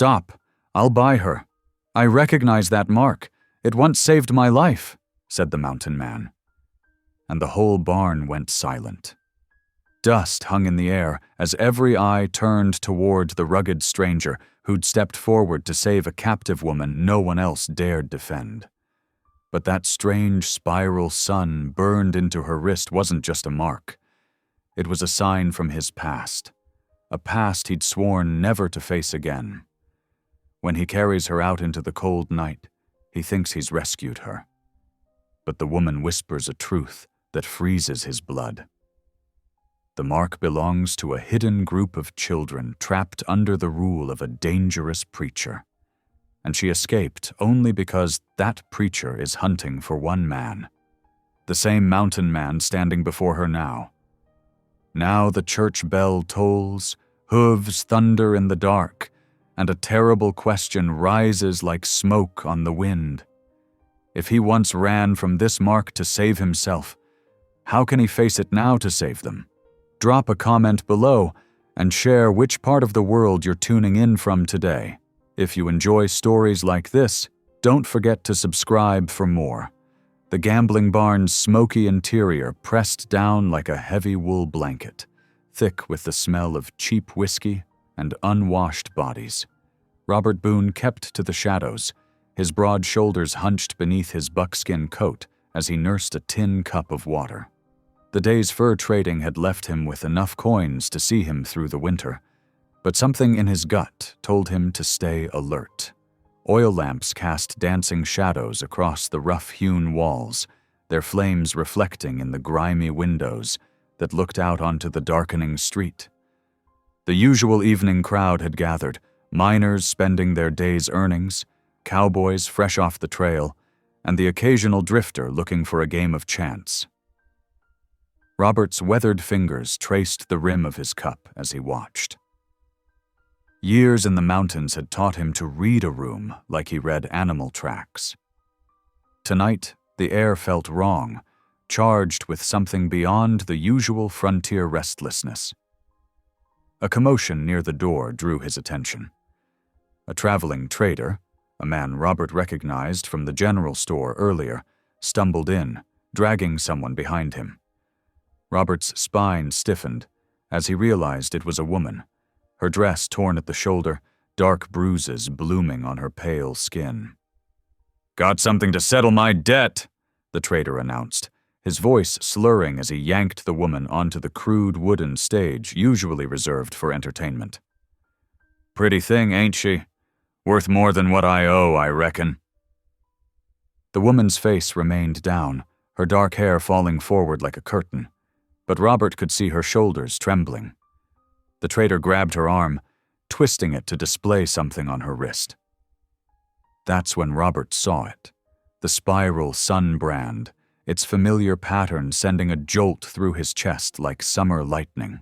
"Stop. I'll buy her. I recognize that mark. It once saved my life," said the mountain man. And the whole barn went silent. Dust hung in the air as every eye turned toward the rugged stranger who'd stepped forward to save a captive woman no one else dared defend. But that strange spiral sun burned into her wrist wasn't just a mark. It was a sign from his past, a past he'd sworn never to face again. When he carries her out into the cold night, he thinks he's rescued her. But the woman whispers a truth that freezes his blood. The mark belongs to a hidden group of children trapped under the rule of a dangerous preacher. And she escaped only because that preacher is hunting for one man, the same mountain man standing before her now. Now the church bell tolls, hooves thunder in the dark, and a terrible question rises like smoke on the wind. If he once ran from this mark to save himself, how can he face it now to save them? Drop a comment below and share which part of the world you're tuning in from today. If you enjoy stories like this, don't forget to subscribe for more. The gambling barn's smoky interior pressed down like a heavy wool blanket, thick with the smell of cheap whiskey and unwashed bodies. Robert Boone kept to the shadows, his broad shoulders hunched beneath his buckskin coat as he nursed a tin cup of water. The day's fur trading had left him with enough coins to see him through the winter, but something in his gut told him to stay alert. Oil lamps cast dancing shadows across the rough-hewn walls, their flames reflecting in the grimy windows that looked out onto the darkening street. The usual evening crowd had gathered, miners spending their day's earnings, cowboys fresh off the trail, and the occasional drifter looking for a game of chance. Robert's weathered fingers traced the rim of his cup as he watched. Years in the mountains had taught him to read a room like he read animal tracks. Tonight, the air felt wrong, charged with something beyond the usual frontier restlessness. A commotion near the door drew his attention. A traveling trader, a man Robert recognized from the general store earlier, stumbled in, dragging someone behind him. Robert's spine stiffened as he realized it was a woman, her dress torn at the shoulder, dark bruises blooming on her pale skin. "Got something to settle my debt," the trader announced, his voice slurring as he yanked the woman onto the crude wooden stage usually reserved for entertainment. "Pretty thing, ain't she? Worth more than what I owe, I reckon." The woman's face remained down, her dark hair falling forward like a curtain, but Robert could see her shoulders trembling. The trader grabbed her arm, twisting it to display something on her wrist. That's when Robert saw it, the spiral sun brand, its familiar pattern sending a jolt through his chest like summer lightning.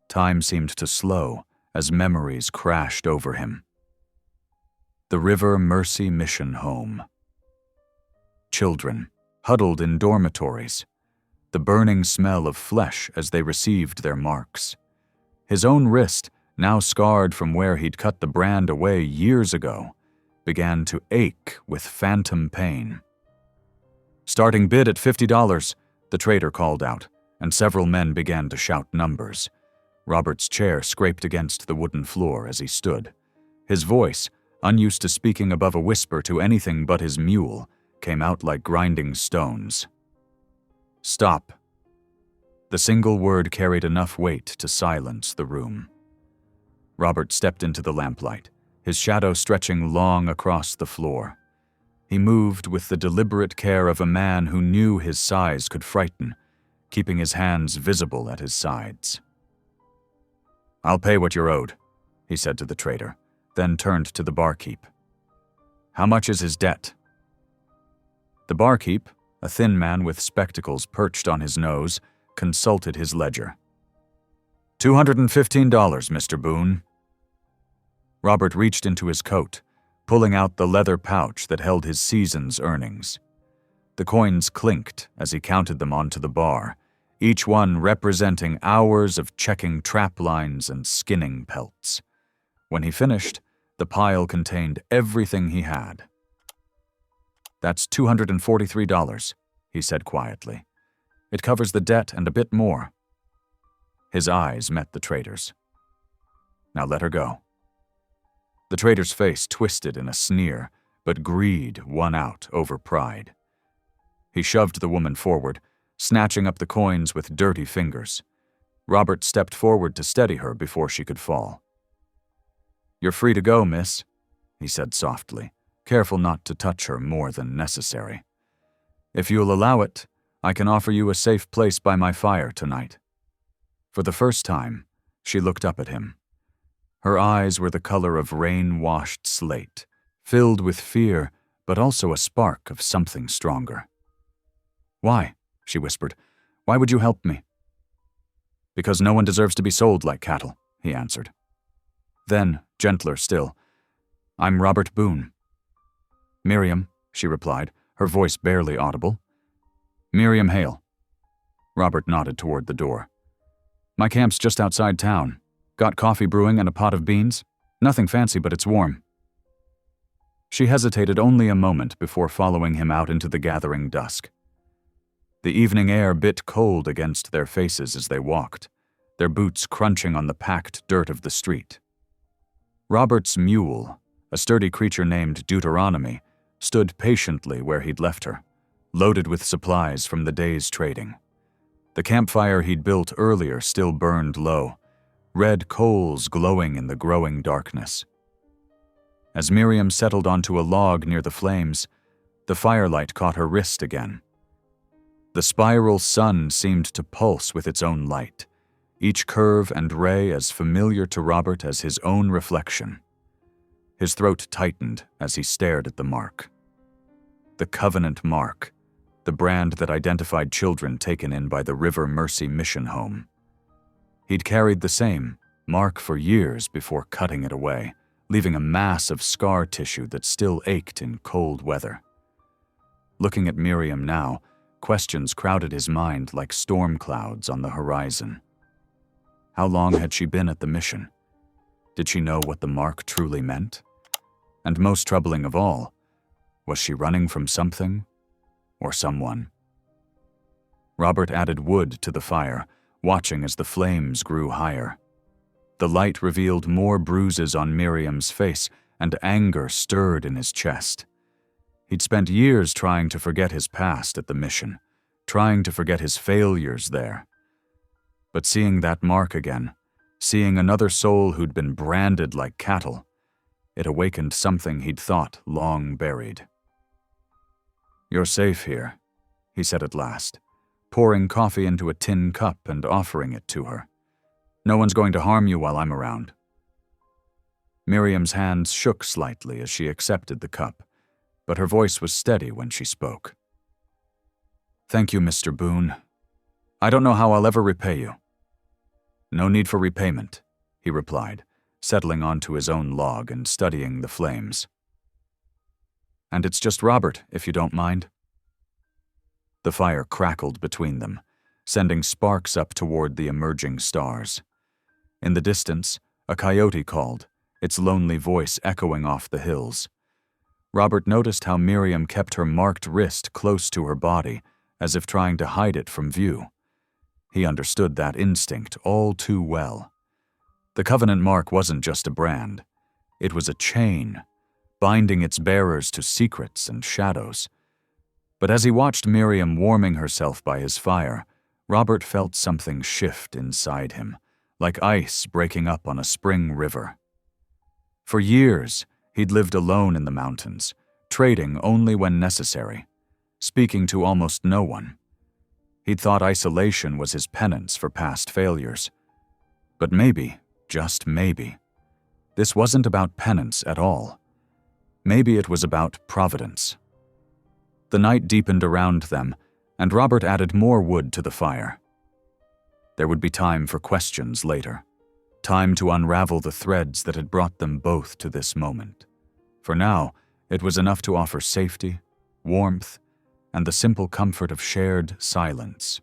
Time seemed to slow as memories crashed over him. The River Mercy Mission Home. Children, huddled in dormitories, the burning smell of flesh as they received their marks. His own wrist, now scarred from where he'd cut the brand away years ago, began to ache with phantom pain. "Starting bid at $50, the trader called out, and several men began to shout numbers. Robert's chair scraped against the wooden floor as he stood. His voice, unused to speaking above a whisper to anything but his mule, came out like grinding stones. "Stop." The single word carried enough weight to silence the room. Robert stepped into the lamplight, his shadow stretching long across the floor. He moved with the deliberate care of a man who knew his size could frighten, keeping his hands visible at his sides. "I'll pay what you're owed," he said to the trader, then turned to the barkeep. "How much is his debt?" The barkeep, a thin man with spectacles perched on his nose, consulted his ledger. $215, Mr. Boone." Robert reached into his coat, pulling out the leather pouch that held his season's earnings. The coins clinked as he counted them onto the bar, each one representing hours of checking trap lines and skinning pelts. When he finished, the pile contained everything he had. "That's $243, he said quietly. "It covers the debt and a bit more." His eyes met the trader's. "Now let her go." The trader's face twisted in a sneer, but greed won out over pride. He shoved the woman forward, snatching up the coins with dirty fingers. Robert stepped forward to steady her before she could fall. "You're free to go, miss," he said softly, careful not to touch her more than necessary. "If you'll allow it, I can offer you a safe place by my fire tonight." For the first time, she looked up at him. Her eyes were the color of rain-washed slate, filled with fear, but also a spark of something stronger. "Why?" she whispered. "Why would you help me?" "Because no one deserves to be sold like cattle," he answered. Then, gentler still, "I'm Robert Boone." "Miriam," she replied, her voice barely audible. "Miriam Hale." Robert nodded toward the door. "My camp's just outside town. Got coffee brewing and a pot of beans. Nothing fancy, but it's warm." She hesitated only a moment before following him out into the gathering dusk. The evening air bit cold against their faces as they walked, their boots crunching on the packed dirt of the street. Robert's mule, a sturdy creature named Deuteronomy, stood patiently where he'd left her, loaded with supplies from the day's trading. The campfire he'd built earlier still burned low, red coals glowing in the growing darkness. As Miriam settled onto a log near the flames, the firelight caught her wrist again. The spiral sun seemed to pulse with its own light, each curve and ray as familiar to Robert as his own reflection. His throat tightened as he stared at the mark. The Covenant mark, the brand that identified children taken in by the River Mercy Mission Home. He'd carried the same mark for years before cutting it away, leaving a mass of scar tissue that still ached in cold weather. Looking at Miriam now, questions crowded his mind like storm clouds on the horizon. How long had she been at the mission? Did she know what the mark truly meant? And most troubling of all, was she running from something or someone? Robert added wood to the fire, watching as the flames grew higher. The light revealed more bruises on Miriam's face, and anger stirred in his chest. He'd spent years trying to forget his past at the mission, trying to forget his failures there. But seeing that mark again, seeing another soul who'd been branded like cattle, it awakened something he'd thought long buried. "You're safe here," he said at last, pouring coffee into a tin cup and offering it to her. "No one's going to harm you while I'm around." Miriam's hands shook slightly as she accepted the cup, but her voice was steady when she spoke. "Thank you, Mr. Boone. I don't know how I'll ever repay you." "No need for repayment," he replied, settling onto his own log and studying the flames. "And it's just Robert, if you don't mind." The fire crackled between them, sending sparks up toward the emerging stars. In the distance, a coyote called, its lonely voice echoing off the hills. Robert noticed how Miriam kept her marked wrist close to her body, as if trying to hide it from view. He understood that instinct all too well. The Covenant mark wasn't just a brand. It was a chain, binding its bearers to secrets and shadows. But as he watched Miriam warming herself by his fire, Robert felt something shift inside him, like ice breaking up on a spring river. For years, he'd lived alone in the mountains, trading only when necessary, speaking to almost no one. He'd thought isolation was his penance for past failures. But maybe, just maybe, this wasn't about penance at all. Maybe it was about providence. The night deepened around them, and Robert added more wood to the fire. There would be time for questions later, time to unravel the threads that had brought them both to this moment. For now, it was enough to offer safety, warmth, and the simple comfort of shared silence.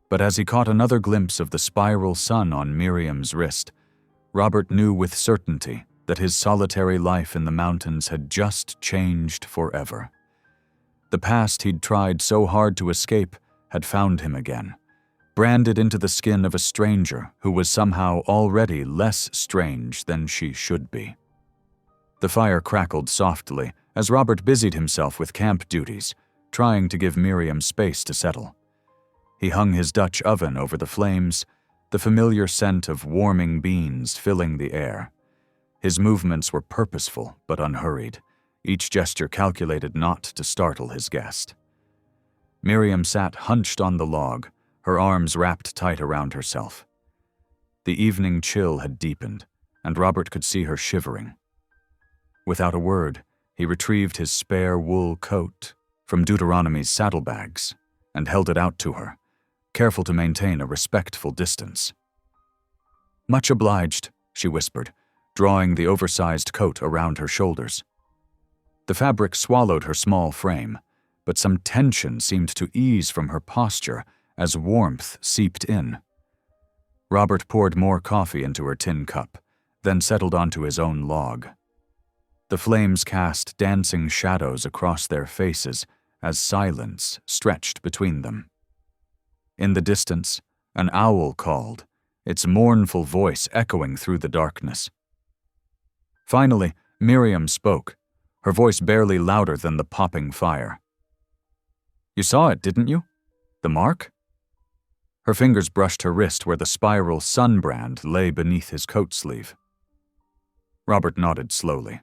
But as he caught another glimpse of the spiral sun on Miriam's wrist, Robert knew with certainty that his solitary life in the mountains had just changed forever. The past he'd tried so hard to escape had found him again, branded into the skin of a stranger who was somehow already less strange than she should be. The fire crackled softly as Robert busied himself with camp duties, trying to give Miriam space to settle. He hung his Dutch oven over the flames, the familiar scent of warming beans filling the air. His movements were purposeful but unhurried, each gesture calculated not to startle his guest. Miriam sat hunched on the log, her arms wrapped tight around herself. The evening chill had deepened, and Robert could see her shivering. Without a word, he retrieved his spare wool coat from Deuteronomy's saddlebags and held it out to her, careful to maintain a respectful distance. "Much obliged," she whispered, drawing the oversized coat around her shoulders. The fabric swallowed her small frame, but some tension seemed to ease from her posture as warmth seeped in. Robert poured more coffee into her tin cup, then settled onto his own log. The flames cast dancing shadows across their faces as silence stretched between them. In the distance, an owl called, its mournful voice echoing through the darkness. Finally, Miriam spoke, her voice barely louder than the popping fire. "You saw it, didn't you? The mark?" Her fingers brushed her wrist where the spiral sun brand lay beneath his coat sleeve. Robert nodded slowly.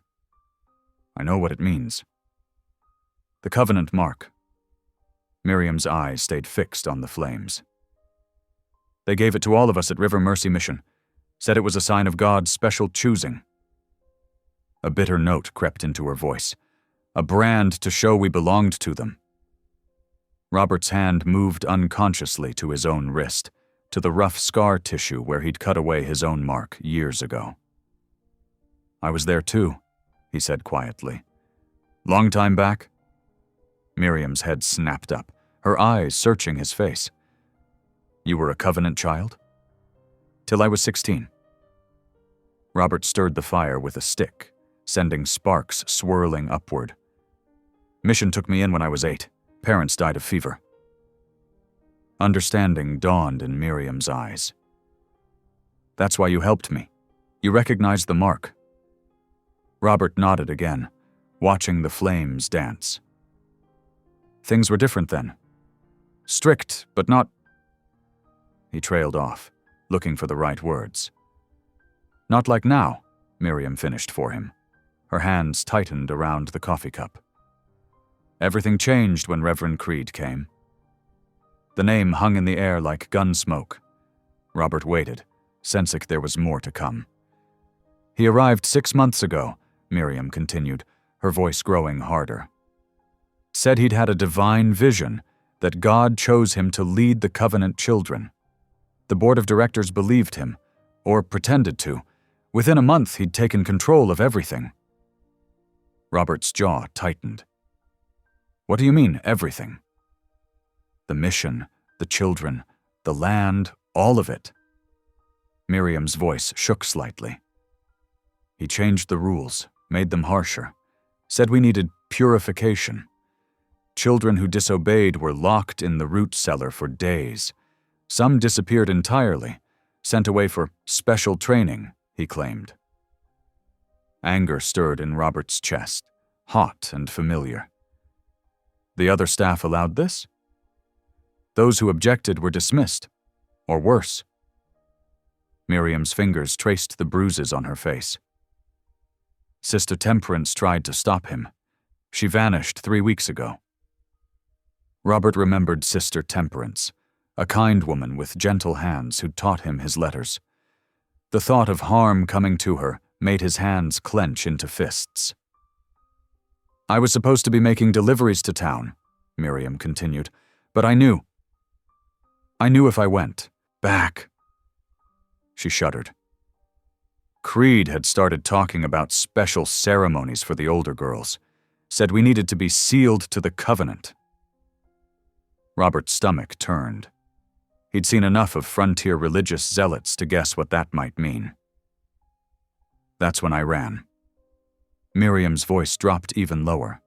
"I know what it means." "The covenant mark." Miriam's eyes stayed fixed on the flames. "They gave it to all of us at River Mercy Mission. Said it was a sign of God's special choosing." A bitter note crept into her voice, a brand to show we belonged to them. Robert's hand moved unconsciously to his own wrist, to the rough scar tissue where he'd cut away his own mark years ago. "I was there too," he said quietly. "Long time back?" Miriam's head snapped up, her eyes searching his face. "You were a covenant child?" "Till I was 16. Robert stirred the fire with a stick, sending sparks swirling upward. "Mission took me in when I was 8. Parents died of fever." Understanding dawned in Miriam's eyes. "That's why you helped me. You recognized the mark." Robert nodded again, watching the flames dance. "Things were different then. Strict, but not—" He trailed off, looking for the right words. "Not like now," Miriam finished for him. Her hands tightened around the coffee cup. "Everything changed when Reverend Creed came." The name hung in the air like gun smoke. Robert waited, sensing there was more to come. "He arrived 6 months ago," Miriam continued, her voice growing harder. "Said he'd had a divine vision, that God chose him to lead the covenant children. The board of directors believed him, or pretended to. Within a month, he'd taken control of everything." Robert's jaw tightened. "What do you mean, everything?" "The mission, the children, the land, all of it." Miriam's voice shook slightly. "He changed the rules, made them harsher, said we needed purification. Children who disobeyed were locked in the root cellar for days. Some disappeared entirely, sent away for special training," he claimed. Anger stirred in Robert's chest, hot and familiar. "The other staff allowed this? Those who objected were dismissed, or worse." Miriam's fingers traced the bruises on her face. "Sister Temperance tried to stop him. She vanished 3 weeks ago." Robert remembered Sister Temperance, a kind woman with gentle hands who'd taught him his letters. The thought of harm coming to her made his hands clench into fists. "I was supposed to be making deliveries to town," Miriam continued, "but I knew if I went back." She shuddered. Creed had started talking about special ceremonies for the older girls, said we needed to be sealed to the covenant. Robert's stomach turned. He'd seen enough of frontier religious zealots to guess what that might mean. That's when I ran. Miriam's voice dropped even lower.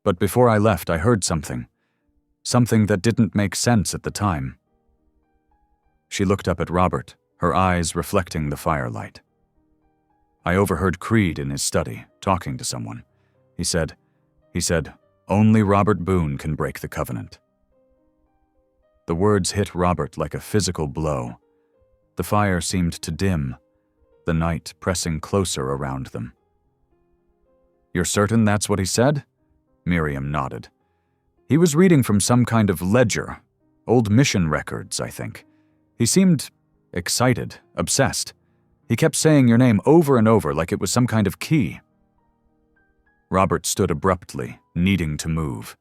But before I left, I heard something that didn't make sense at the time. She looked up at Robert, her eyes reflecting the firelight. I overheard Creed in his study, talking to someone. He said, "Only Robert Boone can break the covenant." The words hit Robert like a physical blow. The fire seemed to dim, the night pressing closer around them. "You're certain that's what he said?" Miriam nodded. "He was reading from some kind of ledger, old mission records, I think. He seemed excited, obsessed. He kept saying your name over and over like it was some kind of key." Robert stood abruptly, needing to move.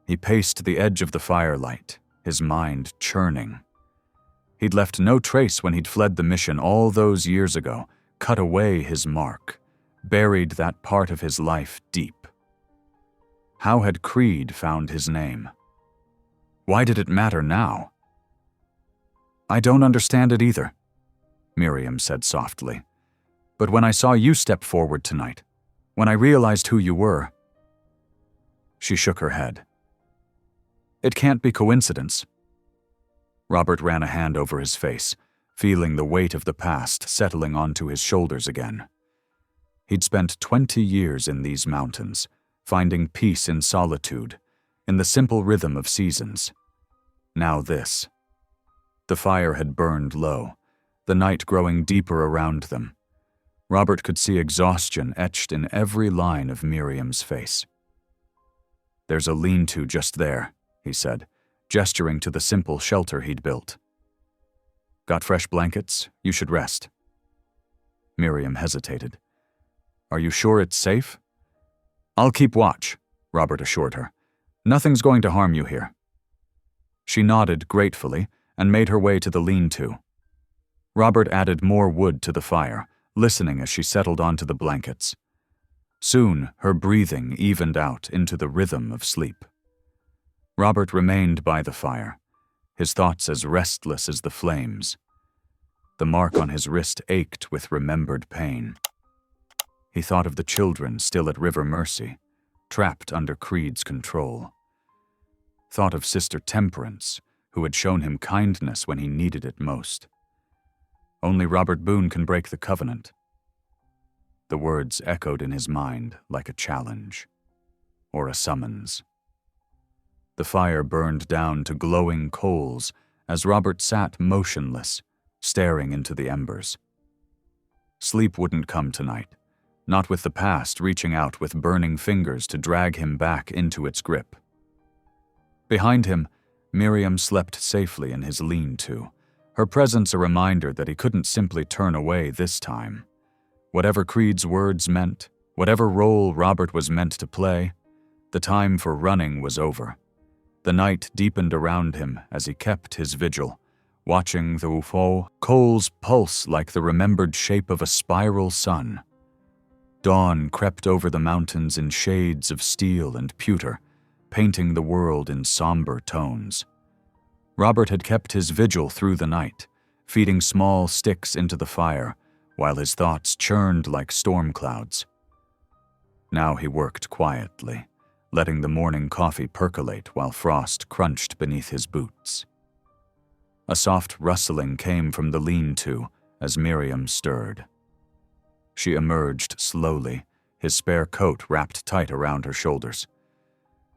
He paced the edge of the firelight, his mind churning. He'd left no trace when he'd fled the mission all those years ago, cut away his mark, buried that part of his life deep. How had Creed found his name? Why did it matter now? "I don't understand it either," Miriam said softly. "But when I saw you step forward tonight, when I realized who you were..." She shook her head. "It can't be coincidence." Robert ran a hand over his face, feeling the weight of the past settling onto his shoulders again. He'd spent 20 years in these mountains, finding peace in solitude, in the simple rhythm of seasons. Now this. The fire had burned low, the night growing deeper around them. Robert could see exhaustion etched in every line of Miriam's face. "There's a lean-to just there," he said, gesturing to the simple shelter he'd built. "Got fresh blankets? You should rest." Miriam hesitated. "Are you sure it's safe?" "I'll keep watch," Robert assured her. "Nothing's going to harm you here." She nodded gratefully and made her way to the lean-to. Robert added more wood to the fire, listening as she settled onto the blankets. Soon, her breathing evened out into the rhythm of sleep. Robert remained by the fire, his thoughts as restless as the flames. The mark on his wrist ached with remembered pain. He thought of the children still at River Mercy, trapped under Creed's control. Thought of Sister Temperance, who had shown him kindness when he needed it most. Only Robert Boone can break the covenant. The words echoed in his mind like a challenge, or a summons. The fire burned down to glowing coals as Robert sat motionless, staring into the embers. Sleep wouldn't come tonight, not with the past reaching out with burning fingers to drag him back into its grip. Behind him, Miriam slept safely in his lean-to, her presence a reminder that he couldn't simply turn away this time. Whatever Creed's words meant, whatever role Robert was meant to play, the time for running was over. The night deepened around him as he kept his vigil, watching the coals pulse like the remembered shape of a spiral sun. Dawn crept over the mountains in shades of steel and pewter, painting the world in somber tones. Robert had kept his vigil through the night, feeding small sticks into the fire, while his thoughts churned like storm clouds. Now he worked quietly, letting the morning coffee percolate while frost crunched beneath his boots. A soft rustling came from the lean-to as Miriam stirred. She emerged slowly, his spare coat wrapped tight around her shoulders.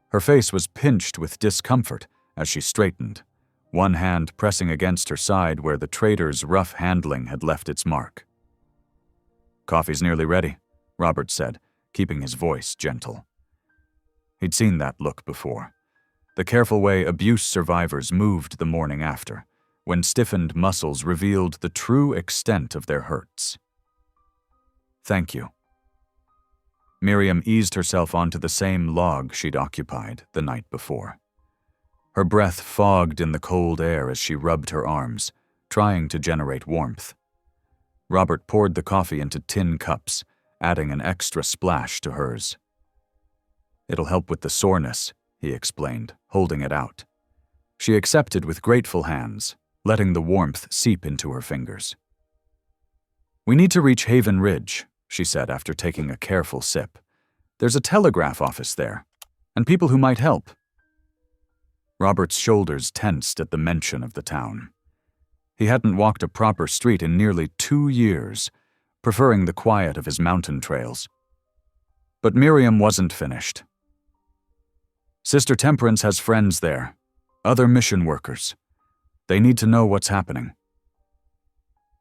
Her face was pinched with discomfort as she straightened, one hand pressing against her side where the trader's rough handling had left its mark. "Coffee's nearly ready," Robert said, keeping his voice gentle. He'd seen that look before. The careful way abuse survivors moved the morning after, when stiffened muscles revealed the true extent of their hurts. "Thank you." Miriam eased herself onto the same log she'd occupied the night before. Her breath fogged in the cold air as she rubbed her arms, trying to generate warmth. Robert poured the coffee into tin cups, adding an extra splash to hers. "It'll help with the soreness," he explained, holding it out. She accepted with grateful hands, letting the warmth seep into her fingers. "We need to reach Haven Ridge," she said after taking a careful sip. "There's a telegraph office there, and people who might help." Robert's shoulders tensed at the mention of the town. He hadn't walked a proper street in nearly 2 years, preferring the quiet of his mountain trails. But Miriam wasn't finished. "Sister Temperance has friends there, other mission workers. They need to know what's happening."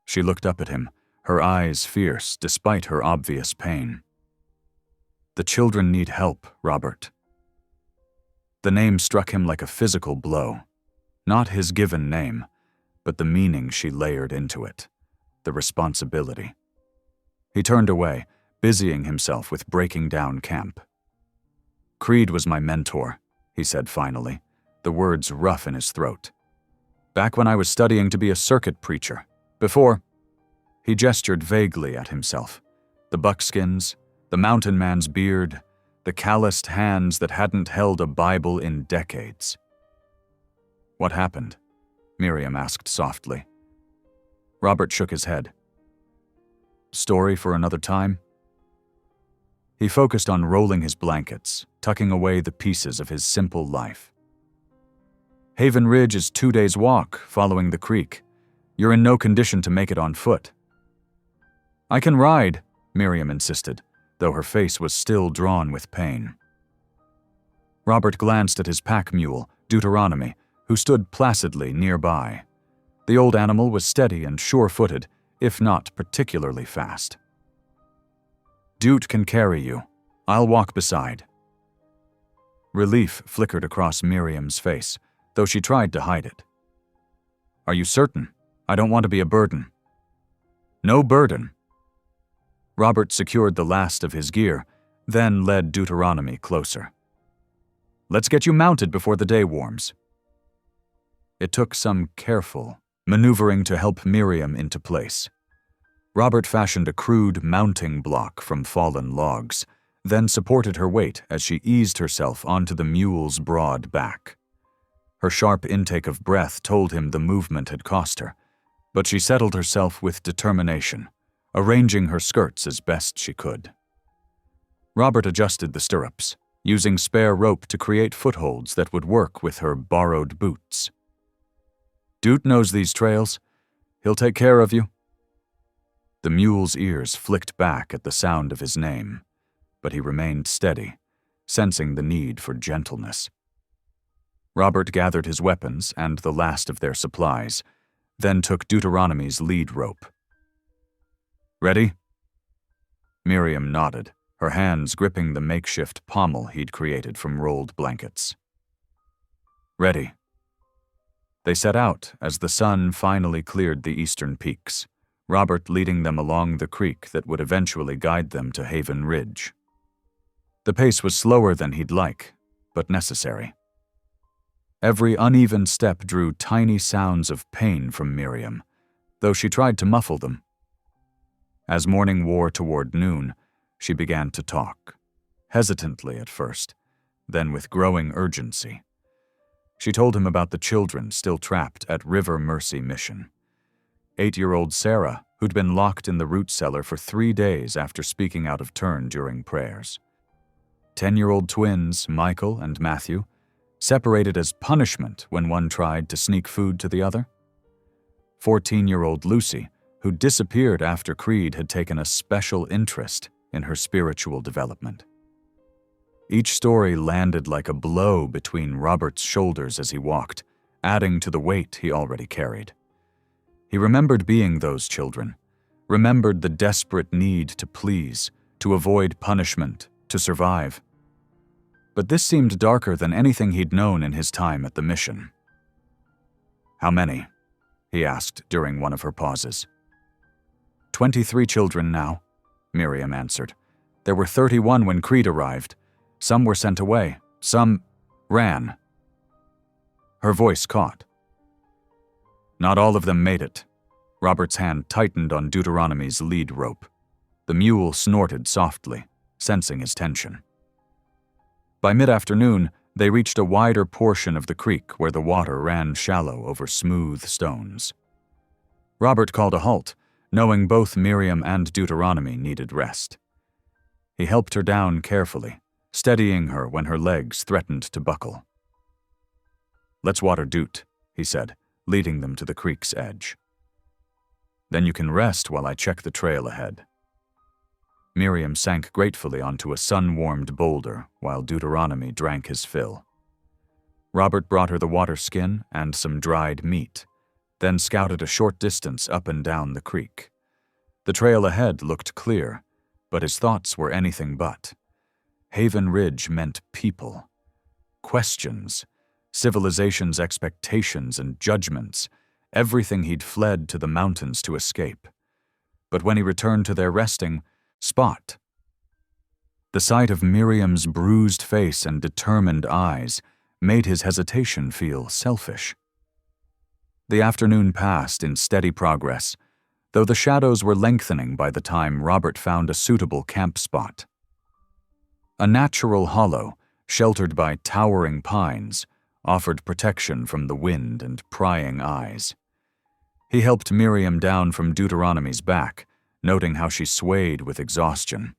She looked up at him, her eyes fierce despite her obvious pain. "The children need help, Robert." The name struck him like a physical blow. Not his given name, but the meaning she layered into it, the responsibility. He turned away, busying himself with breaking down camp. "Creed was my mentor," he said finally, the words rough in his throat. "Back when I was studying to be a circuit preacher. Before—" He gestured vaguely at himself. The buckskins, the mountain man's beard, the calloused hands that hadn't held a Bible in decades. "What happened?" Miriam asked softly. Robert shook his head. "Story for another time?" He focused on rolling his blankets, tucking away the pieces of his simple life. "Haven Ridge is 2 days' walk, following the creek. You're in no condition to make it on foot." "I can ride," Miriam insisted, though her face was still drawn with pain. Robert glanced at his pack mule, Deuteronomy, who stood placidly nearby. The old animal was steady and sure-footed, if not particularly fast. "Deut can carry you. I'll walk beside." Relief flickered across Miriam's face, though she tried to hide it. "Are you certain? I don't want to be a burden." "No burden." Robert secured the last of his gear, then led Deuteronomy closer. "Let's get you mounted before the day warms." It took some careful maneuvering to help Miriam into place. Robert fashioned a crude mounting block from fallen logs, then supported her weight as she eased herself onto the mule's broad back. Her sharp intake of breath told him the movement had cost her, but she settled herself with determination, arranging her skirts as best she could. Robert adjusted the stirrups, using spare rope to create footholds that would work with her borrowed boots. "Deut knows these trails. He'll take care of you." The mule's ears flicked back at the sound of his name, but he remained steady, sensing the need for gentleness. Robert gathered his weapons and the last of their supplies, then took Deuteronomy's lead rope. "Ready?" Miriam nodded, her hands gripping the makeshift pommel he'd created from rolled blankets. "Ready." They set out as the sun finally cleared the eastern peaks, Robert leading them along the creek that would eventually guide them to Haven Ridge. The pace was slower than he'd like, but necessary. Every uneven step drew tiny sounds of pain from Miriam, though she tried to muffle them. As morning wore toward noon, she began to talk, hesitantly at first, then with growing urgency. She told him about the children still trapped at River Mercy Mission. 8-year-old Sarah, who'd been locked in the root cellar for 3 days after speaking out of turn during prayers. 10-year-old twins, Michael and Matthew, separated as punishment when one tried to sneak food to the other. 14-year-old Lucy, who disappeared after Creed had taken a special interest in her spiritual development. Each story landed like a blow between Robert's shoulders as he walked, adding to the weight he already carried. He remembered being those children, remembered the desperate need to please, to avoid punishment, to survive. But this seemed darker than anything he'd known in his time at the mission. "How many?" he asked during one of her pauses. 23 children now," Miriam answered. "There were 31 when Creed arrived. Some were sent away. Some ran." Her voice caught. "Not all of them made it." Robert's hand tightened on Deuteronomy's lead rope. The mule snorted softly, sensing his tension. By mid-afternoon, they reached a wider portion of the creek where the water ran shallow over smooth stones. Robert called a halt, knowing both Miriam and Deuteronomy needed rest. He helped her down carefully, steadying her when her legs threatened to buckle. "Let's water Deut," he said, leading them to the creek's edge. "Then you can rest while I check the trail ahead." Miriam sank gratefully onto a sun-warmed boulder while Deuteronomy drank his fill. Robert brought her the water skin and some dried meat, then scouted a short distance up and down the creek. The trail ahead looked clear, but his thoughts were anything but. Haven Ridge meant people. Questions, civilization's expectations and judgments, everything he'd fled to the mountains to escape. But when he returned to their resting spot, the sight of Miriam's bruised face and determined eyes made his hesitation feel selfish. The afternoon passed in steady progress, though the shadows were lengthening by the time Robert found a suitable camp spot. A natural hollow, sheltered by towering pines, offered protection from the wind and prying eyes. He helped Miriam down from Deuteronomy's back, noting how she swayed with exhaustion.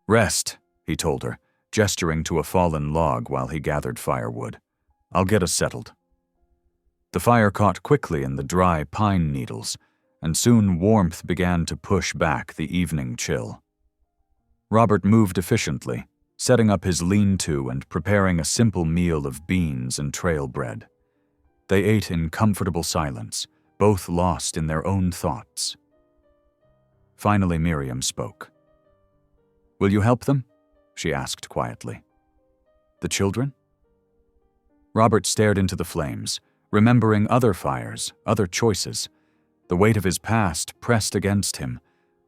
"Rest," he told her, gesturing to a fallen log while he gathered firewood. "I'll get us settled." The fire caught quickly in the dry pine needles, and soon warmth began to push back the evening chill. Robert moved efficiently, setting up his lean-to and preparing a simple meal of beans and trail bread. They ate in comfortable silence, both lost in their own thoughts. Finally, Miriam spoke. "Will you help them?" she asked quietly. "The children?" Robert stared into the flames, remembering other fires, other choices. The weight of his past pressed against him,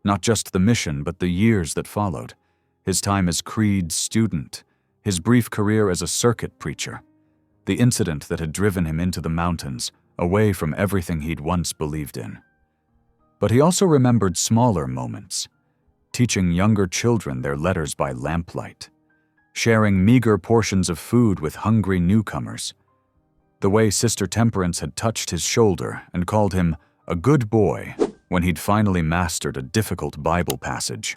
not just the mission but the years that followed, his time as Creed's student, his brief career as a circuit preacher, the incident that had driven him into the mountains, away from everything he'd once believed in. But he also remembered smaller moments, teaching younger children their letters by lamplight, sharing meager portions of food with hungry newcomers, the way Sister Temperance had touched his shoulder and called him a good boy when he'd finally mastered a difficult Bible passage.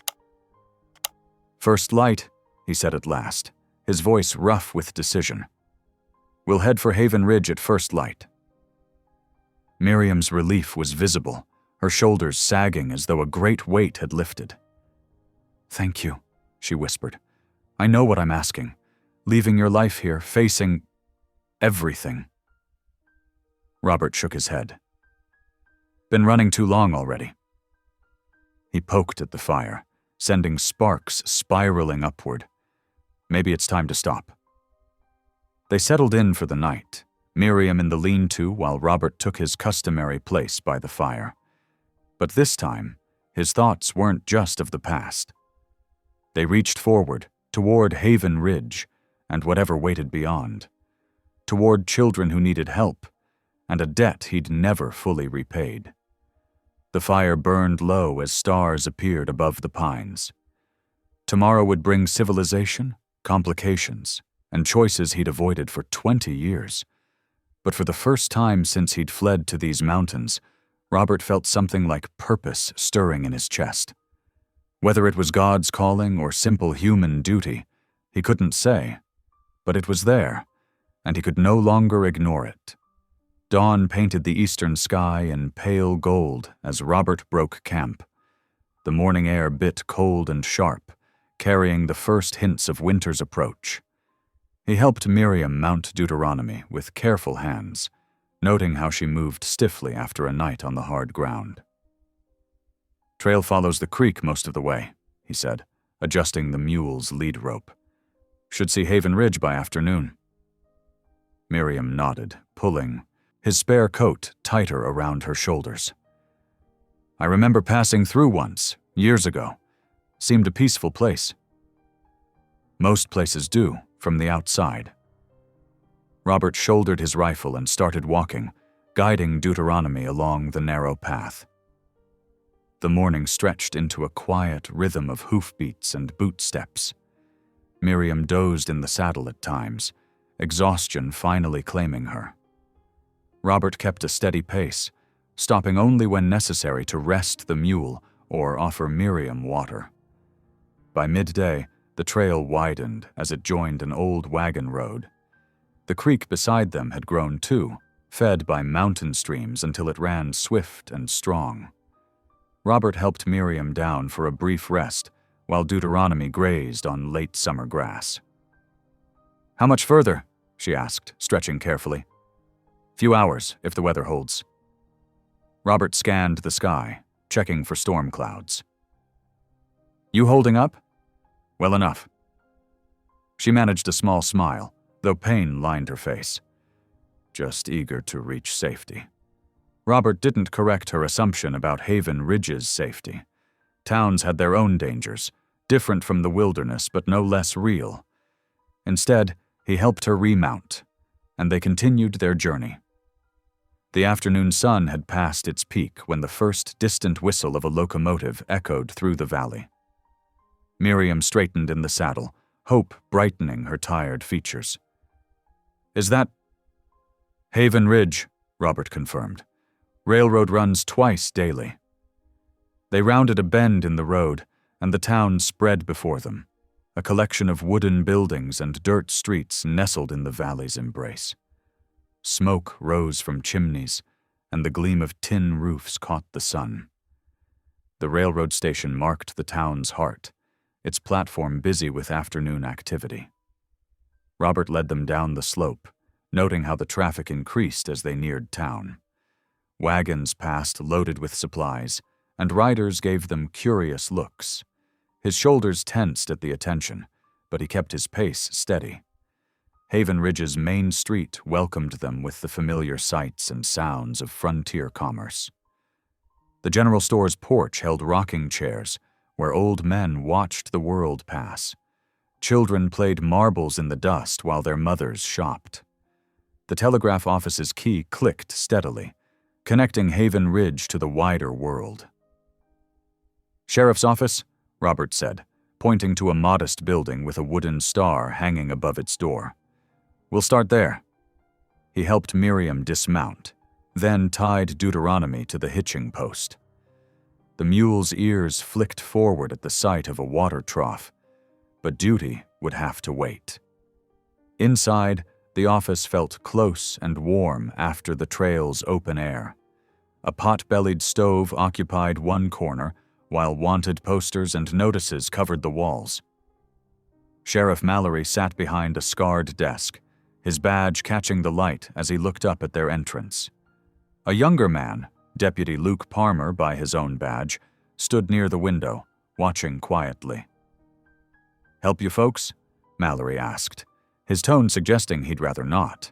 "First light," he said at last, his voice rough with decision. "We'll head for Haven Ridge at first light." Miriam's relief was visible, her shoulders sagging as though a great weight had lifted. "Thank you," she whispered. "I know what I'm asking. Leaving your life here, facing everything." Robert shook his head. "Been running too long already." He poked at the fire, sending sparks spiraling upward. "Maybe it's time to stop." They settled in for the night, Miriam in the lean-to while Robert took his customary place by the fire. But this time, his thoughts weren't just of the past. They reached forward, toward Haven Ridge, and whatever waited beyond. Toward children who needed help, and a debt he'd never fully repaid. The fire burned low as stars appeared above the pines. Tomorrow would bring civilization, complications, and choices he'd avoided for 20 years. But for the first time since he'd fled to these mountains, Robert felt something like purpose stirring in his chest. Whether it was God's calling or simple human duty, he couldn't say, but it was there, and he could no longer ignore it. Dawn painted the eastern sky in pale gold as Robert broke camp. The morning air bit cold and sharp, carrying the first hints of winter's approach. He helped Miriam mount Deuteronomy with careful hands, noting how she moved stiffly after a night on the hard ground. "Trail follows the creek most of the way," he said, adjusting the mule's lead rope. "Should see Haven Ridge by afternoon." Miriam nodded, pulling, his spare coat tighter around her shoulders. "I remember passing through once, years ago. Seemed a peaceful place." "Most places do, from the outside." Robert shouldered his rifle and started walking, guiding Deuteronomy along the narrow path. The morning stretched into a quiet rhythm of hoofbeats and boot steps. Miriam dozed in the saddle at times, exhaustion finally claiming her. Robert kept a steady pace, stopping only when necessary to rest the mule or offer Miriam water. By midday, the trail widened as it joined an old wagon road. The creek beside them had grown too, fed by mountain streams until it ran swift and strong. Robert helped Miriam down for a brief rest, while Deuteronomy grazed on late summer grass. "How much further?" she asked, stretching carefully. "Few hours, if the weather holds." Robert scanned the sky, checking for storm clouds. "You holding up?" "Well enough." She managed a small smile, though pain lined her face. Just eager to reach safety. Robert didn't correct her assumption about Haven Ridge's safety. Towns had their own dangers, different from the wilderness but no less real. Instead, he helped her remount, and they continued their journey. The afternoon sun had passed its peak when the first distant whistle of a locomotive echoed through the valley. Miriam straightened in the saddle, hope brightening her tired features. "Is that—" "Haven Ridge," Robert confirmed. "Railroad runs twice daily." They rounded a bend in the road, and the town spread before them, a collection of wooden buildings and dirt streets nestled in the valley's embrace. Smoke rose from chimneys, and the gleam of tin roofs caught the sun. The railroad station marked the town's heart, its platform busy with afternoon activity. Robert led them down the slope, noting how the traffic increased as they neared town. Wagons passed loaded with supplies, and riders gave them curious looks. His shoulders tensed at the attention, but he kept his pace steady. Haven Ridge's main street welcomed them with the familiar sights and sounds of frontier commerce. The general store's porch held rocking chairs, where old men watched the world pass. Children played marbles in the dust while their mothers shopped. The telegraph office's key clicked steadily, connecting Haven Ridge to the wider world. "Sheriff's office," Robert said, pointing to a modest building with a wooden star hanging above its door. "We'll start there." He helped Miriam dismount, then tied Deuteronomy to the hitching post. The mule's ears flicked forward at the sight of a water trough, but duty would have to wait. Inside, the office felt close and warm after the trail's open air. A pot-bellied stove occupied one corner, while wanted posters and notices covered the walls. Sheriff Mallory sat behind a scarred desk, his badge catching the light as he looked up at their entrance. A younger man, Deputy Luke Parmer by his own badge, stood near the window, watching quietly. "Help you folks?" Mallory asked, his tone suggesting he'd rather not.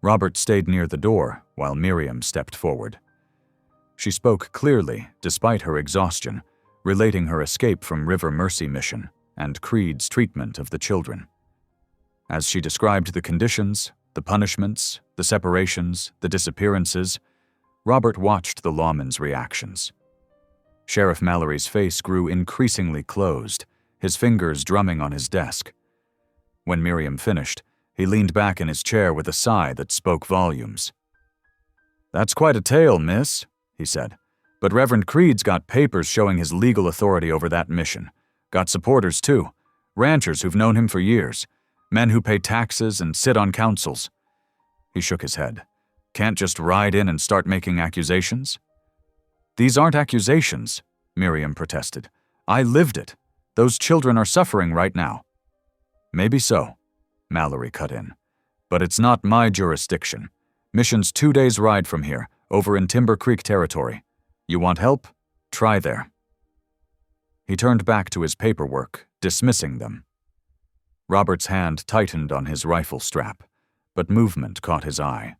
Robert stayed near the door while Miriam stepped forward. She spoke clearly, despite her exhaustion, relating her escape from River Mercy Mission and Creed's treatment of the children. As she described the conditions, the punishments, the separations, the disappearances, Robert watched the lawman's reactions. Sheriff Mallory's face grew increasingly closed, his fingers drumming on his desk. When Miriam finished, he leaned back in his chair with a sigh that spoke volumes. "That's quite a tale, miss," he said. "But Reverend Creed's got papers showing his legal authority over that mission. Got supporters, too. Ranchers who've known him for years. Men who pay taxes and sit on councils." He shook his head. "Can't just ride in and start making accusations?" "These aren't accusations," Miriam protested. "I lived it. Those children are suffering right now." "Maybe so," Mallory cut in. "But it's not my jurisdiction. Mission's 2 days' ride from here, over in Timber Creek territory. You want help? Try there." He turned back to his paperwork, dismissing them. Robert's hand tightened on his rifle strap, but movement caught his eye.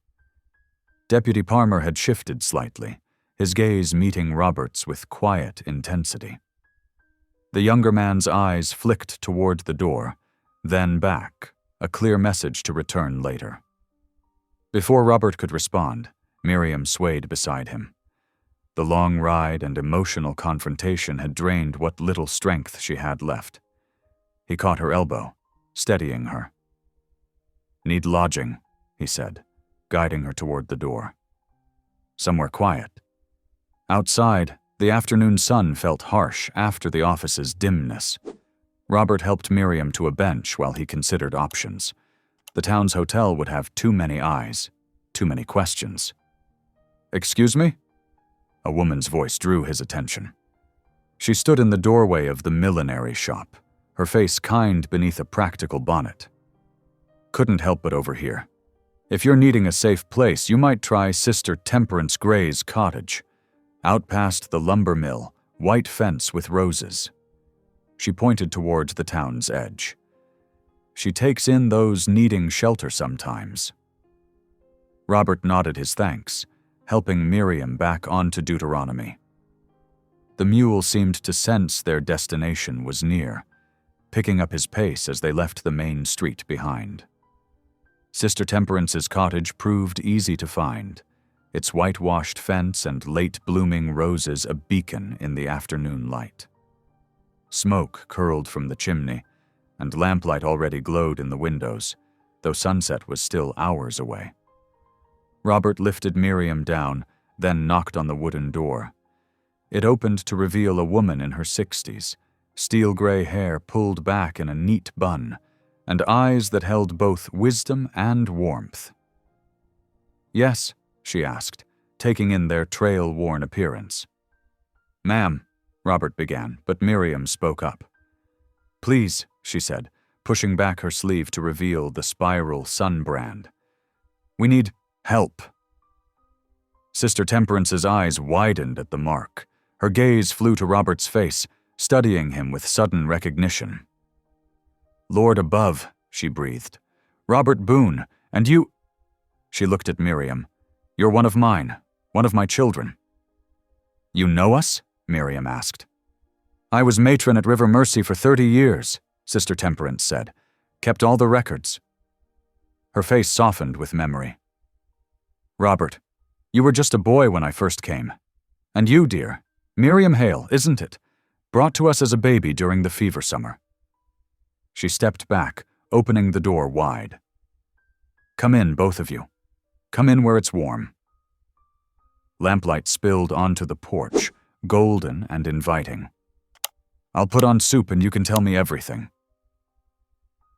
Deputy Parmer had shifted slightly, his gaze meeting Robert's with quiet intensity. The younger man's eyes flicked toward the door, then back, a clear message to return later. Before Robert could respond, Miriam swayed beside him. The long ride and emotional confrontation had drained what little strength she had left. He caught her elbow, steadying her. "Need lodging," he said, guiding her toward the door. somewhere quiet. Outside, the afternoon sun felt harsh after the office's dimness. Robert helped Miriam to a bench while he considered options. The town's hotel would have too many eyes, too many questions. "Excuse me?" A woman's voice drew his attention. She stood in the doorway of the millinery shop, her face kind beneath a practical bonnet. "Couldn't help but overhear. If you're needing a safe place, you might try Sister Temperance Gray's cottage. Out past the lumber mill, white fence with roses." She pointed toward the town's edge. "She takes in those needing shelter sometimes." Robert nodded his thanks, helping Miriam back onto Deuteronomy. The mule seemed to sense their destination was near, picking up his pace as they left the main street behind. Sister Temperance's cottage proved easy to find, its whitewashed fence and late-blooming roses a beacon in the afternoon light. Smoke curled from the chimney, and lamplight already glowed in the windows, though sunset was still hours away. Robert lifted Miriam down, then knocked on the wooden door. It opened to reveal a woman in her 60s, steel-gray hair pulled back in a neat bun, and eyes that held both wisdom and warmth. "Yes?" she asked, taking in their trail-worn appearance. "Ma'am," Robert began, but Miriam spoke up. "Please," she said, pushing back her sleeve to reveal the spiral sun brand. "We need help." Sister Temperance's eyes widened at the mark. Her gaze flew to Robert's face, studying him with sudden recognition. "Lord above," she breathed. "Robert Boone, and you—" She looked at Miriam. "You're one of mine, one of my children." "You know us?" Miriam asked. "I was matron at River Mercy for 30 years, Sister Temperance said. Kept all the records." Her face softened with memory. "Robert, you were just a boy when I first came. And you, dear, Miriam Hale, isn't it? Brought to us as a baby during the fever summer." She stepped back, opening the door wide. "Come in, both of you. Come in where it's warm." Lamplight spilled onto the porch, golden and inviting. "I'll put on soup and you can tell me everything."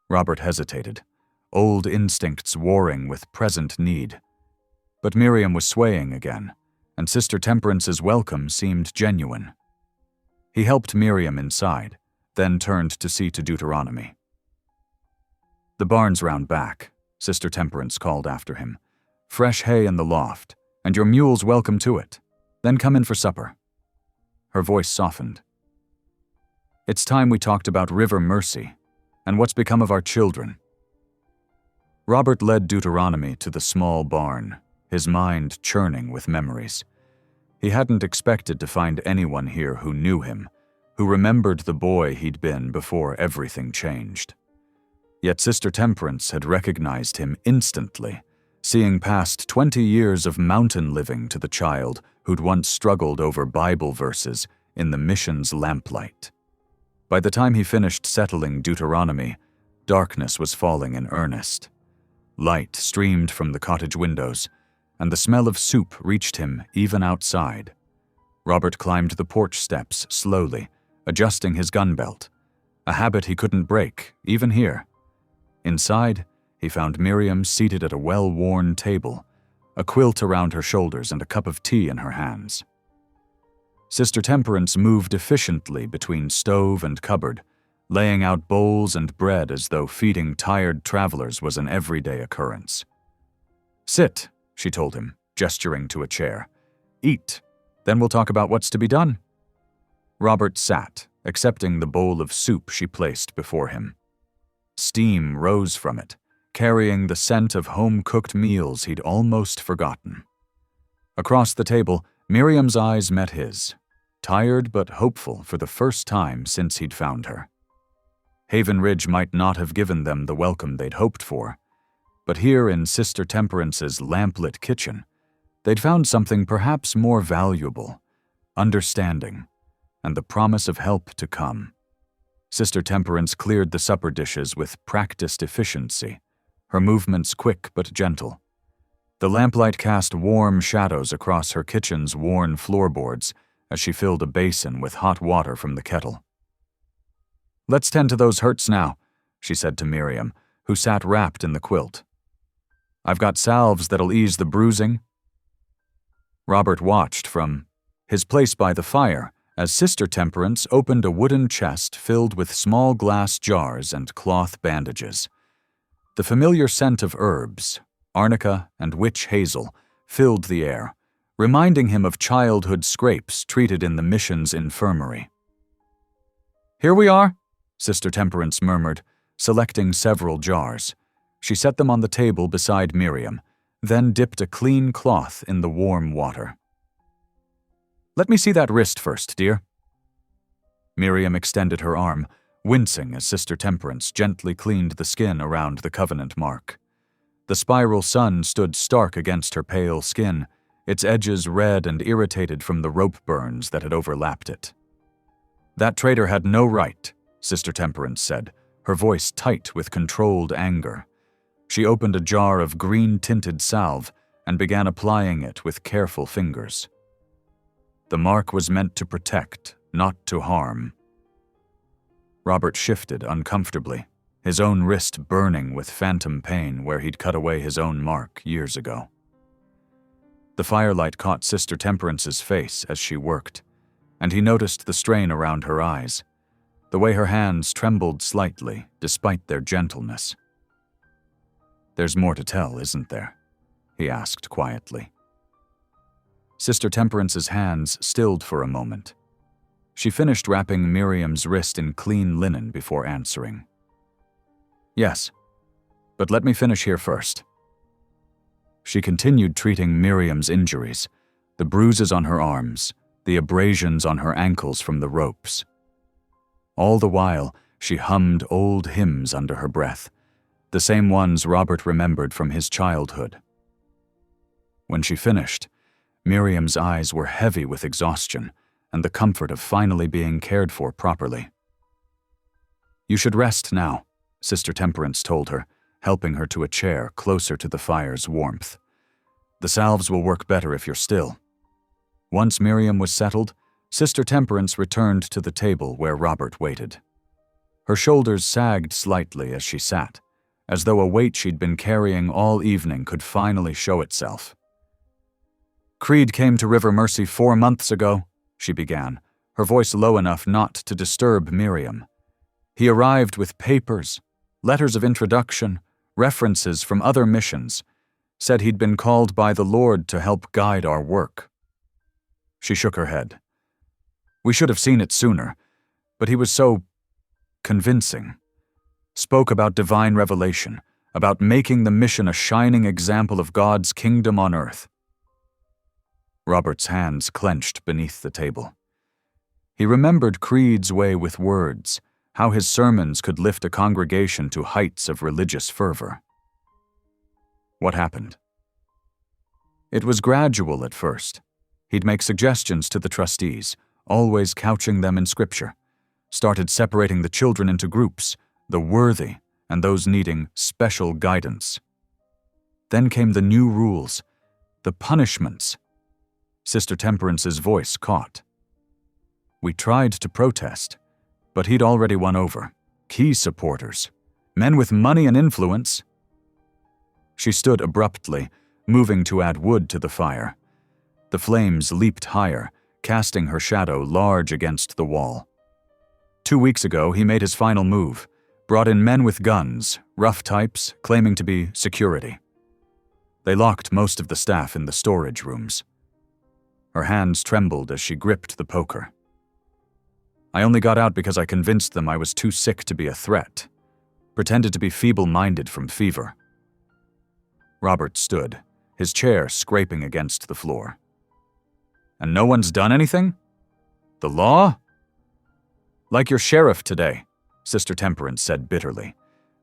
Robert hesitated, old instincts warring with present need. But Miriam was swaying again, and Sister Temperance's welcome seemed genuine. He helped Miriam inside, then turned to see to Deuteronomy. "The barn's round back," Sister Temperance called after him. "Fresh hay in the loft, and your mule's welcome to it. Then come in for supper." Her voice softened. "It's time we talked about River Mercy, and what's become of our children." Robert led Deuteronomy to the small barn, his mind churning with memories. He hadn't expected to find anyone here who knew him, who remembered the boy he'd been before everything changed. Yet Sister Temperance had recognized him instantly, seeing past 20 years of mountain living to the child who'd once struggled over Bible verses in the mission's lamplight. By the time he finished settling Deuteronomy, darkness was falling in earnest. Light streamed from the cottage windows, and the smell of soup reached him even outside. Robert climbed the porch steps slowly, adjusting his gun belt, a habit he couldn't break, even here. Inside, he found Miriam seated at a well-worn table, a quilt around her shoulders and a cup of tea in her hands. Sister Temperance moved efficiently between stove and cupboard, laying out bowls and bread as though feeding tired travelers was an everyday occurrence. "Sit," she told him, gesturing to a chair. "Eat, then we'll talk about what's to be done." Robert sat, accepting the bowl of soup she placed before him. Steam rose from it, carrying the scent of home-cooked meals he'd almost forgotten. Across the table, Miriam's eyes met his, tired but hopeful for the first time since he'd found her. Haven Ridge might not have given them the welcome they'd hoped for, but here in Sister Temperance's lamplit kitchen, they'd found something perhaps more valuable: understanding, and the promise of help to come. Sister Temperance cleared the supper dishes with practiced efficiency, her movements quick but gentle. The lamplight cast warm shadows across her kitchen's worn floorboards as she filled a basin with hot water from the kettle. "Let's tend to those hurts now," she said to Miriam, who sat wrapped in the quilt. "I've got salves that'll ease the bruising." Robert watched from his place by the fire as Sister Temperance opened a wooden chest filled with small glass jars and cloth bandages. The familiar scent of herbs, arnica and witch hazel, filled the air, reminding him of childhood scrapes treated in the mission's infirmary. "Here we are," Sister Temperance murmured, selecting several jars. She set them on the table beside Miriam, then dipped a clean cloth in the warm water. "Let me see that wrist first, dear." Miriam extended her arm, wincing as Sister Temperance gently cleaned the skin around the covenant mark. The spiral sun stood stark against her pale skin, its edges red and irritated from the rope burns that had overlapped it. "That traitor had no right," Sister Temperance said, her voice tight with controlled anger. She opened a jar of green-tinted salve and began applying it with careful fingers. The mark was meant to protect, not to harm. Robert shifted uncomfortably, his own wrist burning with phantom pain where he'd cut away his own mark years ago. The firelight caught Sister Temperance's face as she worked, and he noticed the strain around her eyes, the way her hands trembled slightly despite their gentleness. "There's more to tell, isn't there?" he asked quietly. Sister Temperance's hands stilled for a moment. She finished wrapping Miriam's wrist in clean linen before answering. "Yes, but let me finish here first." She continued treating Miriam's injuries, the bruises on her arms, the abrasions on her ankles from the ropes. All the while, she hummed old hymns under her breath, the same ones Robert remembered from his childhood. When she finished, Miriam's eyes were heavy with exhaustion and the comfort of finally being cared for properly. "You should rest now," Sister Temperance told her, helping her to a chair closer to the fire's warmth. "The salves will work better if you're still." Once Miriam was settled, Sister Temperance returned to the table where Robert waited. Her shoulders sagged slightly as she sat, as though a weight she'd been carrying all evening could finally show itself. "Creed came to River Mercy 4 months ago," she began, her voice low enough not to disturb Miriam. "He arrived with papers, letters of introduction, references from other missions, said he'd been called by the Lord to help guide our work." She shook her head. "We should have seen it sooner, but he was so convincing. Spoke about divine revelation, about making the mission a shining example of God's kingdom on earth." Robert's hands clenched beneath the table. He remembered Creed's way with words, how his sermons could lift a congregation to heights of religious fervor. What happened? It was gradual at first. He'd make suggestions to the trustees, always couching them in scripture, started separating the children into groups, the worthy and those needing special guidance. Then came the new rules, the punishments. Sister Temperance's voice caught. "We tried to protest, but he'd already won over. Key supporters, men with money and influence." She stood abruptly, moving to add wood to the fire. The flames leaped higher, casting her shadow large against the wall. 2 weeks ago, he made his final move, brought in men with guns, rough types, claiming to be security. They locked most of the staff in the storage rooms. Her hands trembled as she gripped the poker. "I only got out because I convinced them I was too sick to be a threat. Pretended to be feeble-minded from fever." Robert stood, his chair scraping against the floor. "And no one's done anything? The law?" "Like your sheriff today," Sister Temperance said bitterly.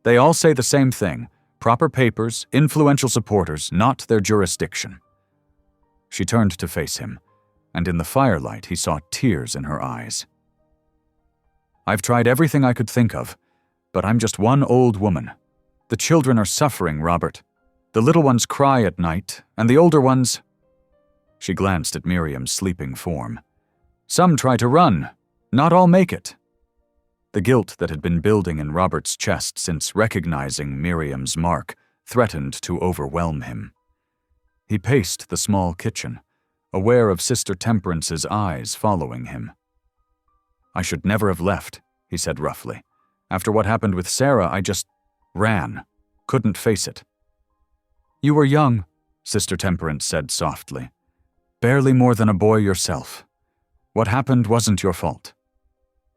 "They all say the same thing. Proper papers, influential supporters, not their jurisdiction." She turned to face him, and in the firelight he saw tears in her eyes. "I've tried everything I could think of, but I'm just one old woman. The children are suffering, Robert. The little ones cry at night, and the older ones—" She glanced at Miriam's sleeping form. "Some try to run. Not all make it." The guilt that had been building in Robert's chest since recognizing Miriam's mark threatened to overwhelm him. He paced the small kitchen, aware of Sister Temperance's eyes following him. "I should never have left," he said roughly. "After what happened with Sarah, I just ran. Couldn't face it." "You were young," Sister Temperance said softly. "Barely more than a boy yourself. What happened wasn't your fault.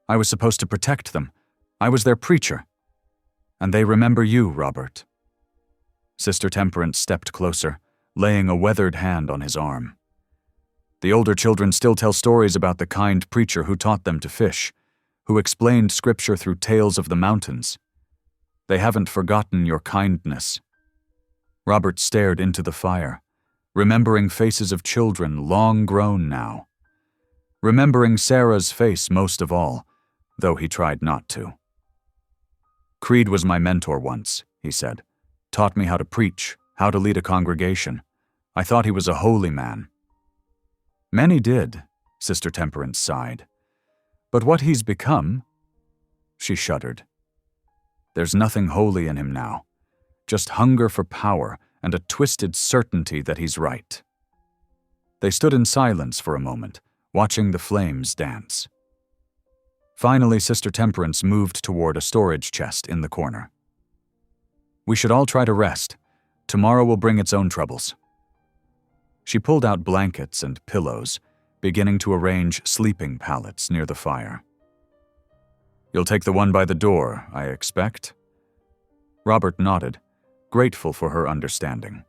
I was supposed to protect them. I was their preacher. And they remember you, Robert." Sister Temperance stepped closer, laying a weathered hand on his arm. "The older children still tell stories about the kind preacher who taught them to fish, who explained scripture through tales of the mountains. They haven't forgotten your kindness." Robert stared into the fire, remembering faces of children long grown now. Remembering Sarah's face most of all, though he tried not to. "Creed was my mentor once," he said. "Taught me how to preach, how to lead a congregation. I thought he was a holy man." "Many did," Sister Temperance sighed. "But what he's become—" She shuddered. "There's nothing holy in him now. Just hunger for power and a twisted certainty that he's right." They stood in silence for a moment, watching the flames dance. Finally, Sister Temperance moved toward a storage chest in the corner. "We should all try to rest. Tomorrow will bring its own troubles." She pulled out blankets and pillows, beginning to arrange sleeping pallets near the fire. "You'll take the one by the door, I expect?" Robert nodded, grateful for her understanding.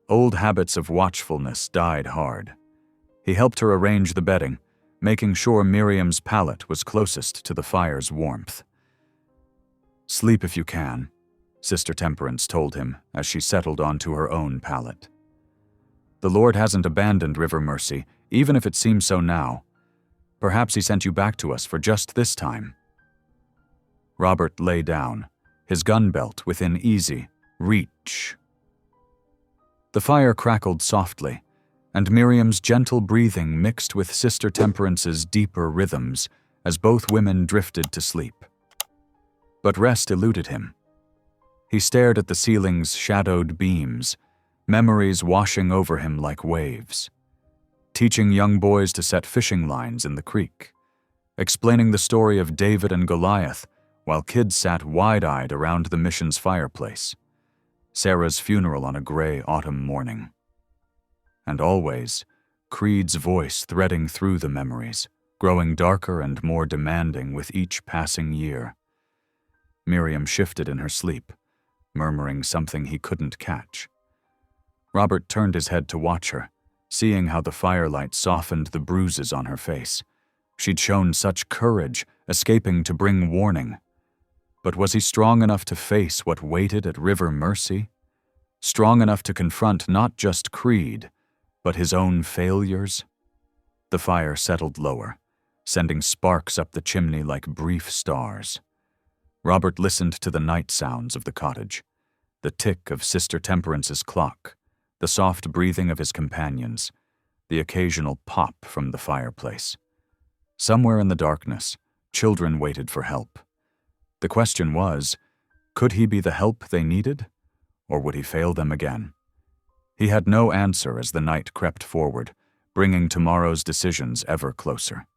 Old habits of watchfulness died hard. He helped her arrange the bedding, making sure Miriam's pallet was closest to the fire's warmth. "Sleep if you can," Sister Temperance told him as she settled onto her own pallet. "The Lord hasn't abandoned River Mercy, even if it seems so now. Perhaps he sent you back to us for just this time." Robert lay down, his gun belt within easy reach. The fire crackled softly, and Miriam's gentle breathing mixed with Sister Temperance's deeper rhythms as both women drifted to sleep. But rest eluded him. He stared at the ceiling's shadowed beams, memories washing over him like waves. Teaching young boys to set fishing lines in the creek. Explaining the story of David and Goliath while kids sat wide-eyed around the mission's fireplace. Sarah's funeral on a gray autumn morning. And always, Creed's voice threading through the memories, growing darker and more demanding with each passing year. Miriam shifted in her sleep, murmuring something he couldn't catch. Robert turned his head to watch her, seeing how the firelight softened the bruises on her face. She'd shown such courage, escaping to bring warning. But was he strong enough to face what waited at River Mercy? Strong enough to confront not just Creed, but his own failures? The fire settled lower, sending sparks up the chimney like brief stars. Robert listened to the night sounds of the cottage, the tick of Sister Temperance's clock, the soft breathing of his companions, the occasional pop from the fireplace. Somewhere in the darkness, children waited for help. The question was, could he be the help they needed, or would he fail them again? He had no answer as the night crept forward, bringing tomorrow's decisions ever closer.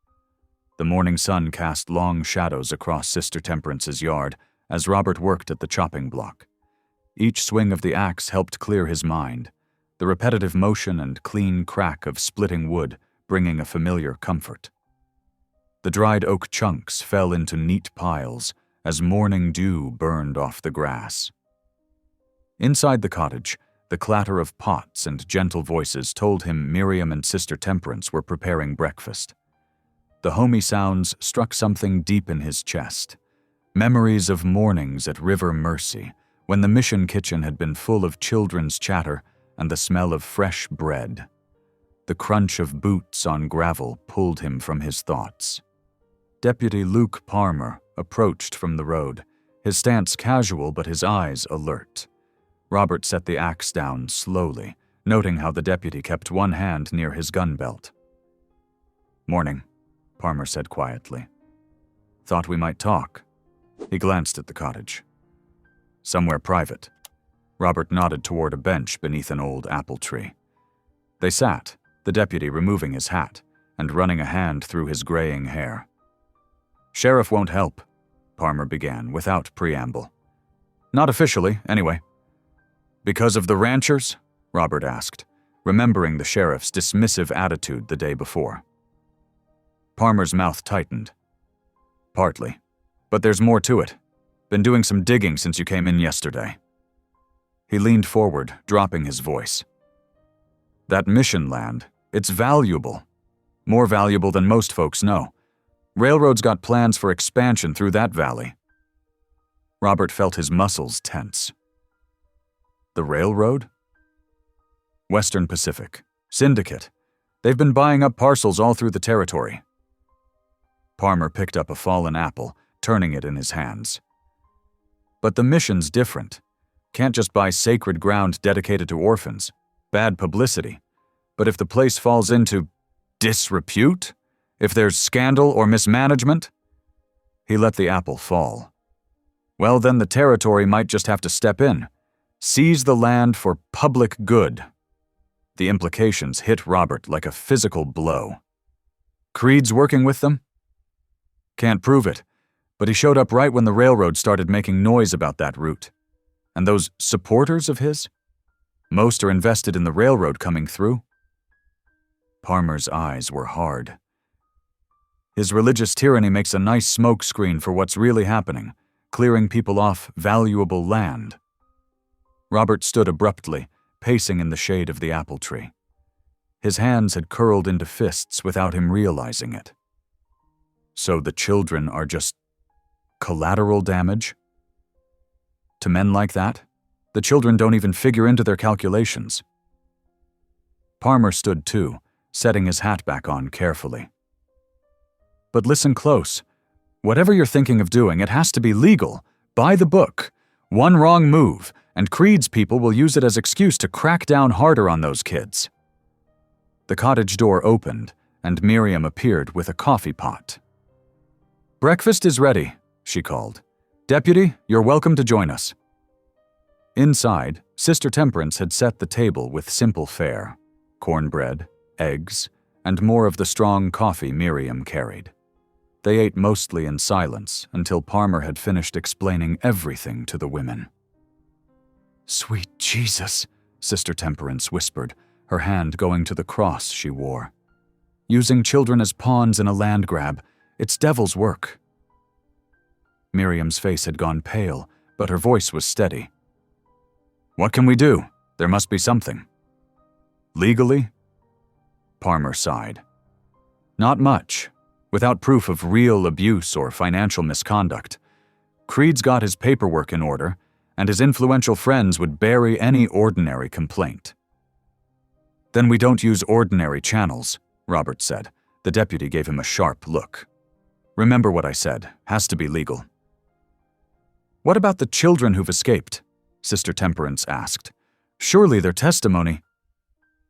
The morning sun cast long shadows across Sister Temperance's yard as Robert worked at the chopping block. Each swing of the axe helped clear his mind, the repetitive motion and clean crack of splitting wood bringing a familiar comfort. The dried oak chunks fell into neat piles as morning dew burned off the grass. Inside the cottage, the clatter of pots and gentle voices told him Miriam and Sister Temperance were preparing breakfast. The homey sounds struck something deep in his chest. Memories of mornings at River Mercy, when the mission kitchen had been full of children's chatter and the smell of fresh bread. The crunch of boots on gravel pulled him from his thoughts. Deputy Luke Palmer approached from the road, his stance casual but his eyes alert. Robert set the axe down slowly, noting how the deputy kept one hand near his gun belt. "Morning," Palmer said quietly. "Thought we might talk." He glanced at the cottage. "Somewhere private." Robert nodded toward a bench beneath an old apple tree. They sat, the deputy removing his hat and running a hand through his graying hair. "Sheriff won't help," Palmer began without preamble. "Not officially, anyway." "Because of the ranchers?" Robert asked, remembering the sheriff's dismissive attitude the day before. Palmer's mouth tightened. "Partly. But there's more to it. Been doing some digging since you came in yesterday." He leaned forward, dropping his voice. "That mission land, it's valuable. More valuable than most folks know. Railroad's got plans for expansion through that valley." Robert felt his muscles tense. "The railroad?" "Western Pacific. Syndicate. They've been buying up parcels all through the territory." Palmer picked up a fallen apple, turning it in his hands. "But the mission's different. Can't just buy sacred ground dedicated to orphans. Bad publicity. But if the place falls into disrepute? If there's scandal or mismanagement?" He let the apple fall. "Well, then the territory might just have to step in. Seize the land for public good." The implications hit Robert like a physical blow. "Creed's working with them?" "Can't prove it, but he showed up right when the railroad started making noise about that route. And those supporters of his? Most are invested in the railroad coming through." Palmer's eyes were hard. "His religious tyranny makes a nice smokescreen for what's really happening, clearing people off valuable land." Robert stood abruptly, pacing in the shade of the apple tree. His hands had curled into fists without him realizing it. "So the children are just collateral damage? To men like that, the children don't even figure into their calculations." Palmer stood too, setting his hat back on carefully. "But listen close. Whatever you're thinking of doing, it has to be legal, by the book. One wrong move, and Creed's people will use it as excuse to crack down harder on those kids." The cottage door opened, and Miriam appeared with a coffee pot. "Breakfast is ready," she called. "Deputy, you're welcome to join us." Inside, Sister Temperance had set the table with simple fare: cornbread, eggs, and more of the strong coffee Miriam carried. They ate mostly in silence until Palmer had finished explaining everything to the women. "Sweet Jesus," Sister Temperance whispered, her hand going to the cross she wore. "Using children as pawns in a land grab, it's devil's work." Miriam's face had gone pale, but her voice was steady. "What can we do? There must be something." "Legally?" Palmer sighed. "Not much. Without proof of real abuse or financial misconduct. Creed's got his paperwork in order, and his influential friends would bury any ordinary complaint." "Then we don't use ordinary channels," Robert said. The deputy gave him a sharp look. "Remember what I said. Has to be legal." "What about the children who've escaped?" Sister Temperance asked. "Surely their testimony—"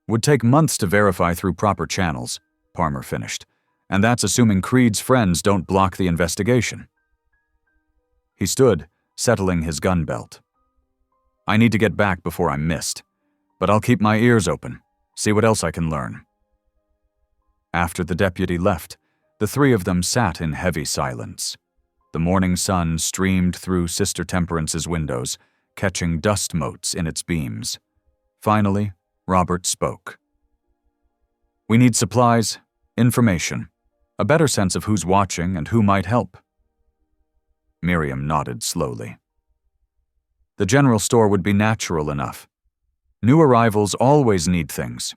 "Would take months to verify through proper channels," Palmer finished. "And that's assuming Creed's friends don't block the investigation." He stood, settling his gun belt. "I need to get back before I'm missed, but I'll keep my ears open, see what else I can learn." After the deputy left, the three of them sat in heavy silence. The morning sun streamed through Sister Temperance's windows, catching dust motes in its beams. Finally, Robert spoke. "We need supplies, information, a better sense of who's watching and who might help." Miriam nodded slowly. "The general store would be natural enough. New arrivals always need things.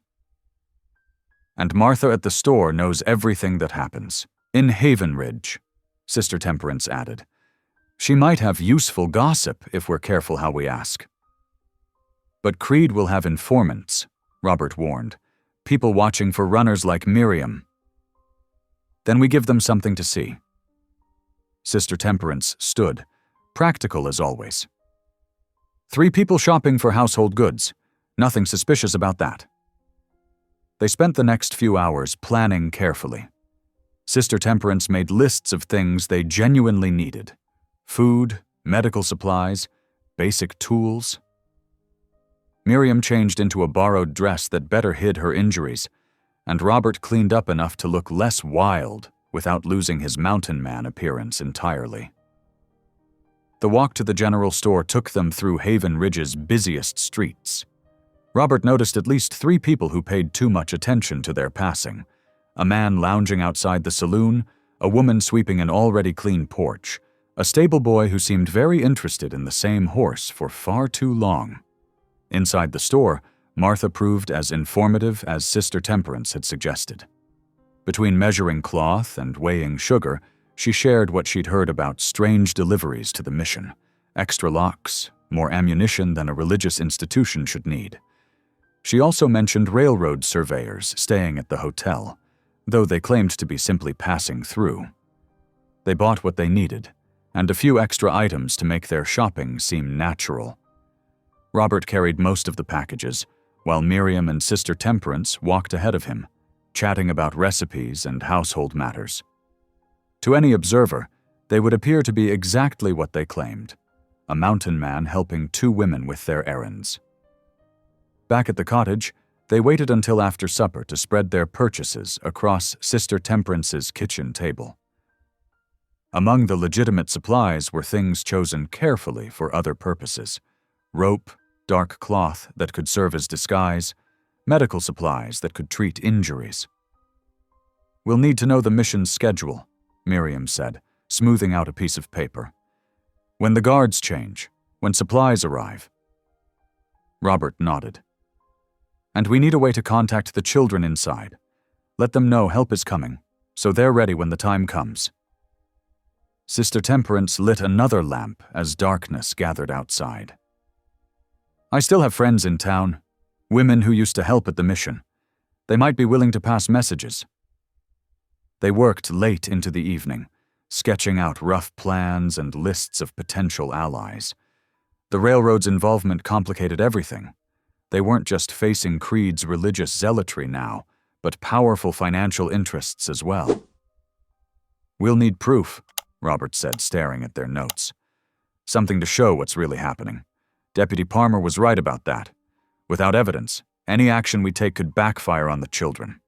And Martha at the store knows everything that happens. In Haven Ridge," Sister Temperance added. "She might have useful gossip if we're careful how we ask." "But Creed will have informants," Robert warned. "People watching for runners like Miriam." "Then we give them something to see." Sister Temperance stood, practical as always. 3 people shopping for household goods. Nothing suspicious about that. They spent the next few hours planning carefully. Sister Temperance made lists of things they genuinely needed: food, medical supplies, basic tools. Miriam changed into a borrowed dress that better hid her injuries, and Robert cleaned up enough to look less wild without losing his mountain man appearance entirely. The walk to the general store took them through Haven Ridge's busiest streets. Robert noticed at least 3 people who paid too much attention to their passing: a man lounging outside the saloon, a woman sweeping an already clean porch, a stable boy who seemed very interested in the same horse for far too long. Inside the store, Martha proved as informative as Sister Temperance had suggested. Between measuring cloth and weighing sugar, she shared what she'd heard about strange deliveries to the mission: extra locks, more ammunition than a religious institution should need. She also mentioned railroad surveyors staying at the hotel, though they claimed to be simply passing through. They bought what they needed, and a few extra items to make their shopping seem natural. Robert carried most of the packages, while Miriam and Sister Temperance walked ahead of him, chatting about recipes and household matters. To any observer, they would appear to be exactly what they claimed: a mountain man helping 2 women with their errands. Back at the cottage, they waited until after supper to spread their purchases across Sister Temperance's kitchen table. Among the legitimate supplies were things chosen carefully for other purposes: rope, dark cloth that could serve as disguise, medical supplies that could treat injuries. "We'll need to know the mission's schedule," Miriam said, smoothing out a piece of paper. "When the guards change, when supplies arrive." Robert nodded. "And we need a way to contact the children inside. Let them know help is coming, so they're ready when the time comes." Sister Temperance lit another lamp as darkness gathered outside. "I still have friends in town, women who used to help at the mission. They might be willing to pass messages." They worked late into the evening, sketching out rough plans and lists of potential allies. The railroad's involvement complicated everything. They weren't just facing Creed's religious zealotry now, but powerful financial interests as well. "We'll need proof," Robert said, staring at their notes. "Something to show what's really happening. Deputy Palmer was right about that. Without evidence, any action we take could backfire on the children."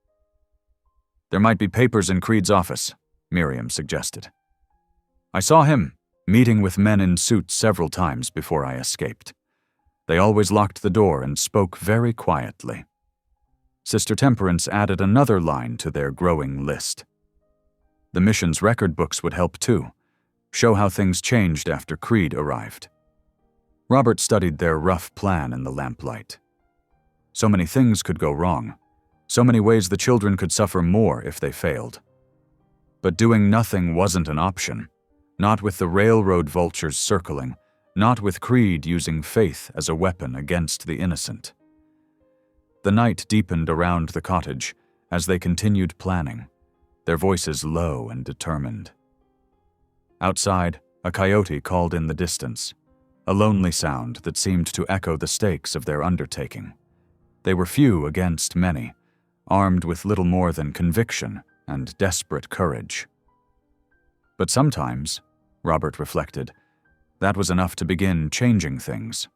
"There might be papers in Creed's office," Miriam suggested. "I saw him meeting with men in suits several times before I escaped. They always locked the door and spoke very quietly." Sister Temperance added another line to their growing list. The mission's record books would help too, show how things changed after Creed arrived. Robert studied their rough plan in the lamplight. So many things could go wrong. So many ways the children could suffer more if they failed. But doing nothing wasn't an option, not with the railroad vultures circling, not with Creed using faith as a weapon against the innocent. The night deepened around the cottage as they continued planning, their voices low and determined. Outside, a coyote called in the distance, a lonely sound that seemed to echo the stakes of their undertaking. They were few against many, armed with little more than conviction and desperate courage. But sometimes, Robert reflected, that was enough to begin changing things.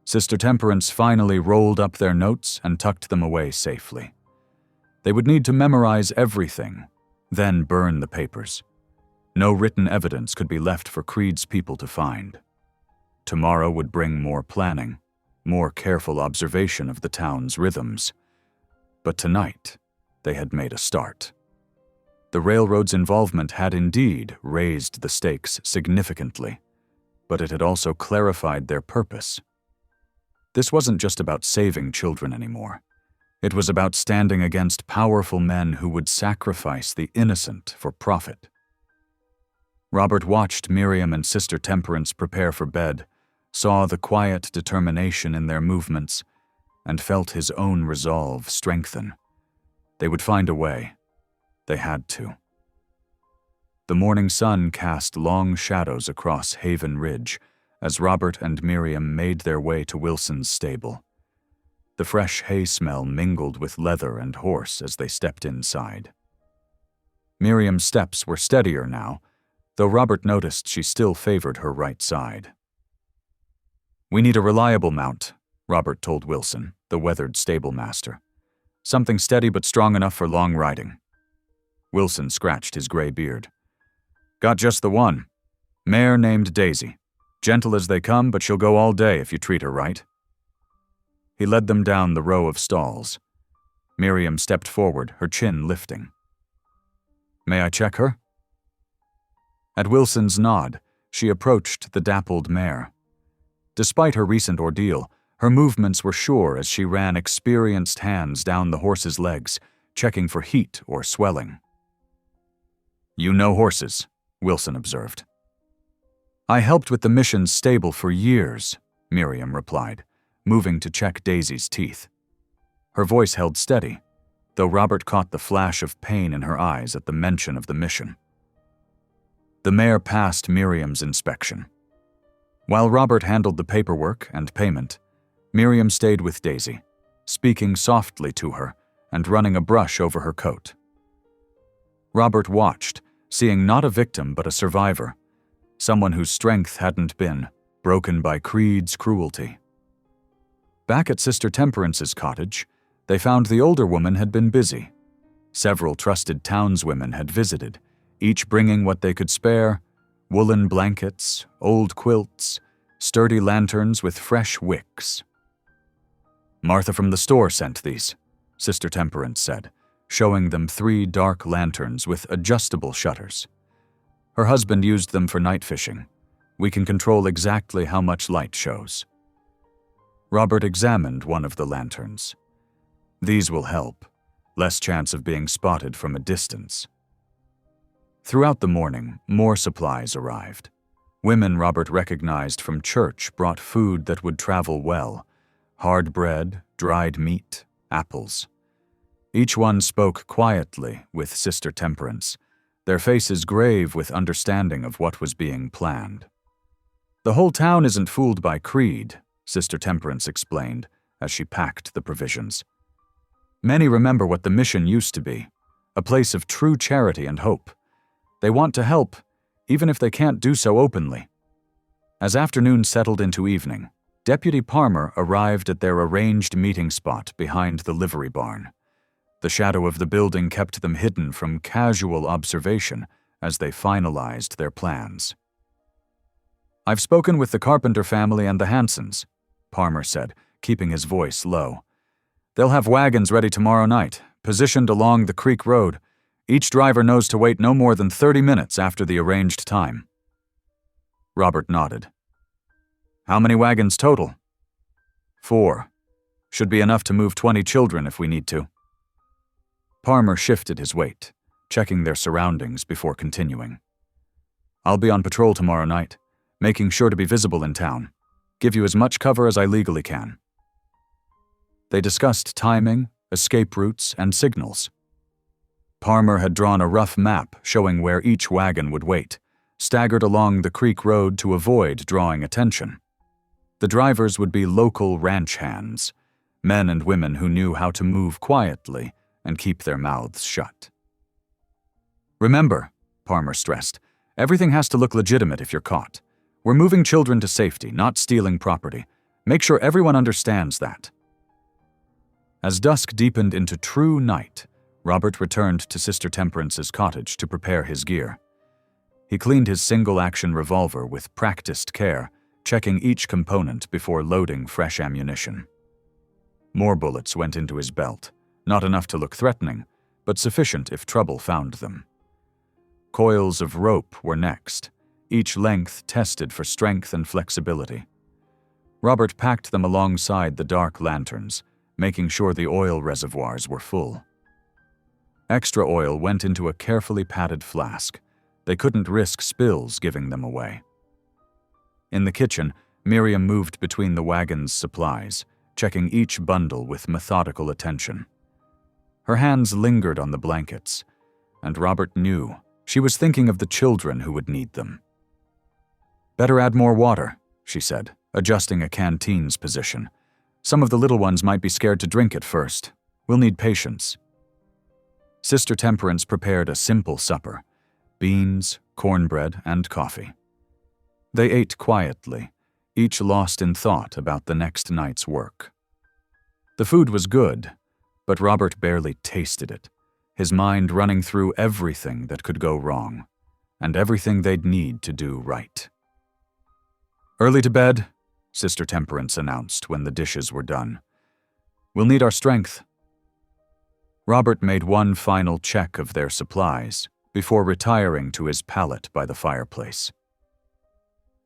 Sister Temperance finally rolled up their notes and tucked them away safely. They would need to memorize everything, then burn the papers. No written evidence could be left for Creed's people to find. Tomorrow would bring more planning, more careful observation of the town's rhythms. But tonight, they had made a start. The railroad's involvement had indeed raised the stakes significantly, but it had also clarified their purpose. This wasn't just about saving children anymore. It was about standing against powerful men who would sacrifice the innocent for profit. Robert watched Miriam and Sister Temperance prepare for bed, saw the quiet determination in their movements, and felt his own resolve strengthen. They would find a way. They had to. The morning sun cast long shadows across Haven Ridge as Robert and Miriam made their way to Wilson's stable. The fresh hay smell mingled with leather and horse as they stepped inside. Miriam's steps were steadier now, though Robert noticed she still favored her right side. "We need a reliable mount," Robert told Wilson, the weathered stable master. "Something steady but strong enough for long riding." Wilson scratched his gray beard. "Got just the one. Mare named Daisy. Gentle as they come, but she'll go all day if you treat her right." He led them down the row of stalls. Miriam stepped forward, her chin lifting. "May I check her?" At Wilson's nod, she approached the dappled mare. Despite her recent ordeal, her movements were sure as she ran experienced hands down the horse's legs, checking for heat or swelling. "You know horses," Wilson observed. "I helped with the mission's stable for years," Miriam replied, moving to check Daisy's teeth. Her voice held steady, though Robert caught the flash of pain in her eyes at the mention of the mission. The mare passed Miriam's inspection. While Robert handled the paperwork and payment, Miriam stayed with Daisy, speaking softly to her and running a brush over her coat. Robert watched, seeing not a victim but a survivor, someone whose strength hadn't been broken by Creed's cruelty. Back at Sister Temperance's cottage, they found the older woman had been busy. Several trusted townswomen had visited, each bringing what they could spare: woolen blankets, old quilts, sturdy lanterns with fresh wicks. "Martha from the store sent these," Sister Temperance said, showing them 3 dark lanterns with adjustable shutters. "Her husband used them for night fishing. We can control exactly how much light shows." Robert examined one of the lanterns. "These will help. Less chance of being spotted from a distance." Throughout the morning, more supplies arrived. Women Robert recognized from church brought food that would travel well: hard bread, dried meat, apples. Each one spoke quietly with Sister Temperance, their faces grave with understanding of what was being planned. "The whole town isn't fooled by Creed," Sister Temperance explained as she packed the provisions. "Many remember what the mission used to be, a place of true charity and hope. They want to help, even if they can't do so openly." As afternoon settled into evening, Deputy Palmer arrived at their arranged meeting spot behind the livery barn. The shadow of the building kept them hidden from casual observation as they finalized their plans. "I've spoken with the Carpenter family and the Hansons," Palmer said, keeping his voice low. "They'll have wagons ready tomorrow night, positioned along the creek road. Each driver knows to wait no more than 30 minutes after the arranged time." Robert nodded. "How many wagons total?" 4. Should be enough to move 20 children if we need to." Palmer shifted his weight, checking their surroundings before continuing. "I'll be on patrol tomorrow night, making sure to be visible in town. Give you as much cover as I legally can." They discussed timing, escape routes, and signals. Palmer had drawn a rough map showing where each wagon would wait, staggered along the creek road to avoid drawing attention. The drivers would be local ranch hands, men and women who knew how to move quietly and keep their mouths shut. "Remember," Palmer stressed, "everything has to look legitimate if you're caught. We're moving children to safety, not stealing property. Make sure everyone understands that." As dusk deepened into true night, Robert returned to Sister Temperance's cottage to prepare his gear. He cleaned his single-action revolver with practiced care, checking each component before loading fresh ammunition. More bullets went into his belt, not enough to look threatening, but sufficient if trouble found them. Coils of rope were next, each length tested for strength and flexibility. Robert packed them alongside the dark lanterns, making sure the oil reservoirs were full. Extra oil went into a carefully padded flask. They couldn't risk spills giving them away. In the kitchen, Miriam moved between the wagon's supplies, checking each bundle with methodical attention. Her hands lingered on the blankets, and Robert knew she was thinking of the children who would need them. "Better add more water," she said, adjusting a canteen's position. "Some of the little ones might be scared to drink at first. We'll need patience." Sister Temperance prepared a simple supper: beans, cornbread, and coffee. They ate quietly, each lost in thought about the next night's work. The food was good, but Robert barely tasted it, his mind running through everything that could go wrong, and everything they'd need to do right. "Early to bed," Sister Temperance announced when the dishes were done. "We'll need our strength." Robert made one final check of their supplies before retiring to his pallet by the fireplace.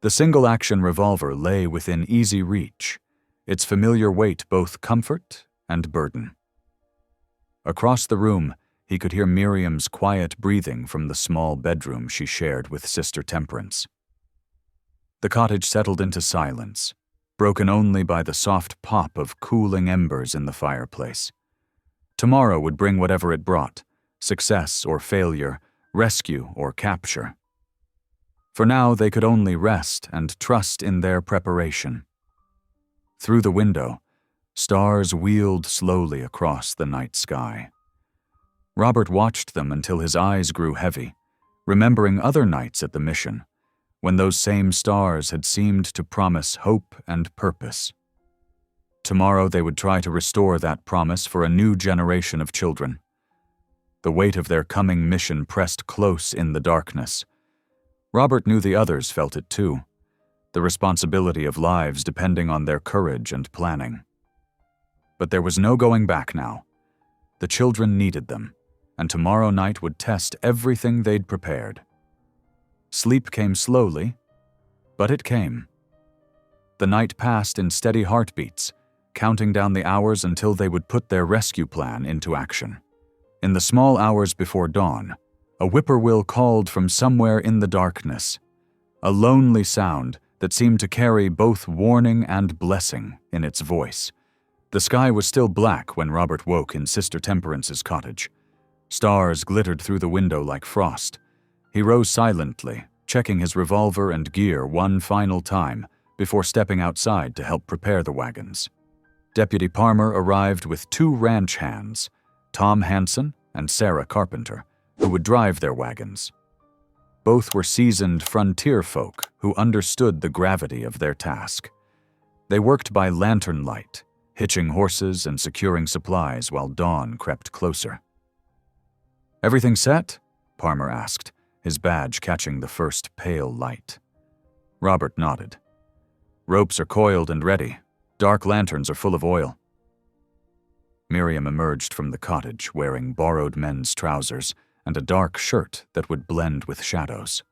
The single-action revolver lay within easy reach, its familiar weight both comfort and burden. Across the room, he could hear Miriam's quiet breathing from the small bedroom she shared with Sister Temperance. The cottage settled into silence, broken only by the soft pop of cooling embers in the fireplace. Tomorrow would bring whatever it brought: success or failure, rescue or capture. For now, they could only rest and trust in their preparation. Through the window, stars wheeled slowly across the night sky. Robert watched them until his eyes grew heavy, remembering other nights at the mission, when those same stars had seemed to promise hope and purpose. Tomorrow they would try to restore that promise for a new generation of children. The weight of their coming mission pressed close in the darkness. Robert knew the others felt it too, the responsibility of lives depending on their courage and planning. But there was no going back now. The children needed them, and tomorrow night would test everything they'd prepared. Sleep came slowly, but it came. The night passed in steady heartbeats, counting down the hours until they would put their rescue plan into action. In the small hours before dawn, a whippoorwill called from somewhere in the darkness, a lonely sound that seemed to carry both warning and blessing in its voice. The sky was still black when Robert woke in Sister Temperance's cottage. Stars glittered through the window like frost. He rose silently, checking his revolver and gear one final time before stepping outside to help prepare the wagons. Deputy Parmer arrived with 2 ranch hands, Tom Hanson and Sarah Carpenter, who would drive their wagons. Both were seasoned frontier folk who understood the gravity of their task. They worked by lantern light, hitching horses and securing supplies while dawn crept closer. "Everything set?" Parmer asked, his badge catching the first pale light. Robert nodded. "Ropes are coiled and ready. Dark lanterns are full of oil." Miriam emerged from the cottage wearing borrowed men's trousers and a dark shirt that would blend with shadows.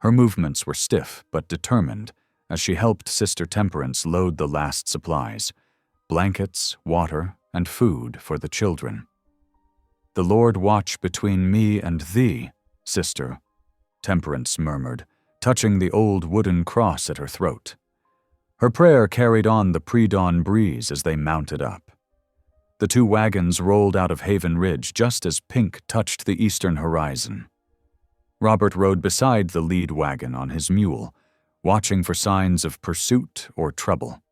Her movements were stiff but determined as she helped Sister Temperance load the last supplies: blankets, water, and food for the children. "The Lord watch between me and thee, Sister," Temperance murmured, touching the old wooden cross at her throat. Her prayer carried on the pre-dawn breeze as they mounted up. The 2 wagons rolled out of Haven Ridge just as pink touched the eastern horizon. Robert rode beside the lead wagon on his mule, watching for signs of pursuit or trouble.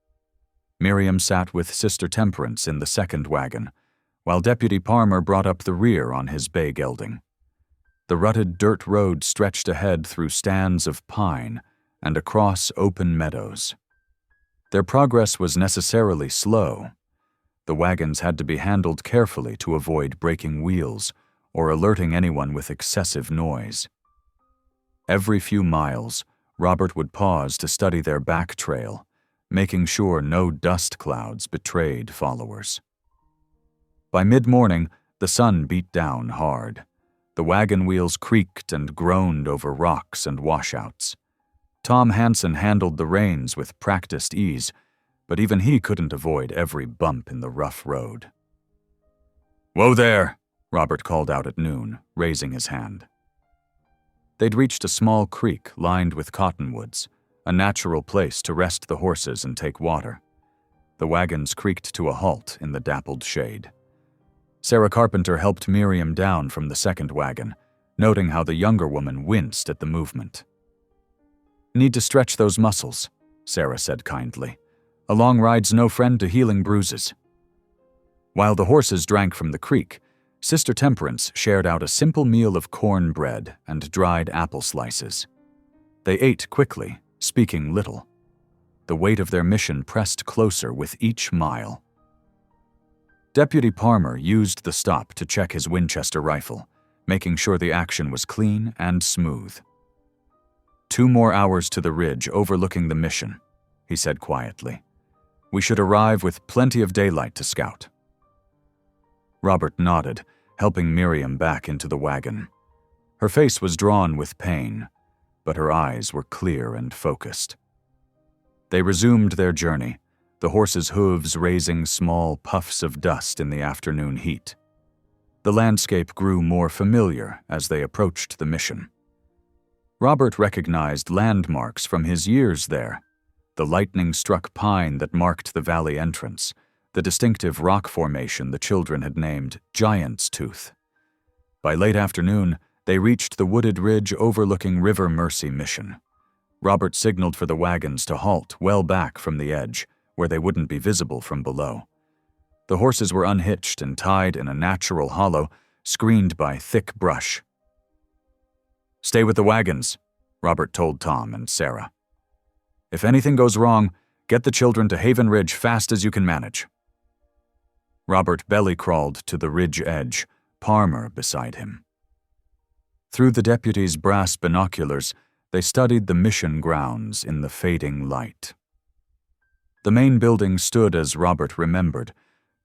Miriam sat with Sister Temperance in the second wagon, while Deputy Parmer brought up the rear on his bay gelding. The rutted dirt road stretched ahead through stands of pine and across open meadows. Their progress was necessarily slow. The wagons had to be handled carefully to avoid breaking wheels or alerting anyone with excessive noise. Every few miles, Robert would pause to study their back trail, making sure no dust clouds betrayed followers. By mid-morning, the sun beat down hard. The wagon wheels creaked and groaned over rocks and washouts. Tom Hanson handled the reins with practiced ease, but even he couldn't avoid every bump in the rough road. "Whoa there!" Robert called out at noon, raising his hand. They'd reached a small creek lined with cottonwoods, a natural place to rest the horses and take water. The wagons creaked to a halt in the dappled shade. Sarah Carpenter helped Miriam down from the second wagon, noting how the younger woman winced at the movement. "Need to stretch those muscles," Sarah said kindly. "A long ride's no friend to healing bruises." While the horses drank from the creek, Sister Temperance shared out a simple meal of cornbread and dried apple slices. They ate quickly, speaking little. The weight of their mission pressed closer with each mile. Deputy Palmer used the stop to check his Winchester rifle, making sure the action was clean and smooth. 2 more hours to the ridge overlooking the mission, he said quietly. We should arrive with plenty of daylight to scout. Robert nodded, helping Miriam back into the wagon. Her face was drawn with pain, but her eyes were clear and focused. They resumed their journey, the horses' hooves raising small puffs of dust in the afternoon heat. The landscape grew more familiar as they approached the mission. Robert recognized landmarks from his years there: the lightning-struck pine that marked the valley entrance, the distinctive rock formation the children had named Giant's Tooth. By late afternoon, they reached the wooded ridge overlooking River Mercy Mission. Robert signaled for the wagons to halt well back from the edge, where they wouldn't be visible from below. The horses were unhitched and tied in a natural hollow, screened by thick brush. "Stay with the wagons," Robert told Tom and Sarah. "If anything goes wrong, get the children to Haven Ridge fast as you can manage." Robert belly-crawled to the ridge edge, Palmer beside him. Through the deputy's brass binoculars, they studied the mission grounds in the fading light. The main building stood as Robert remembered,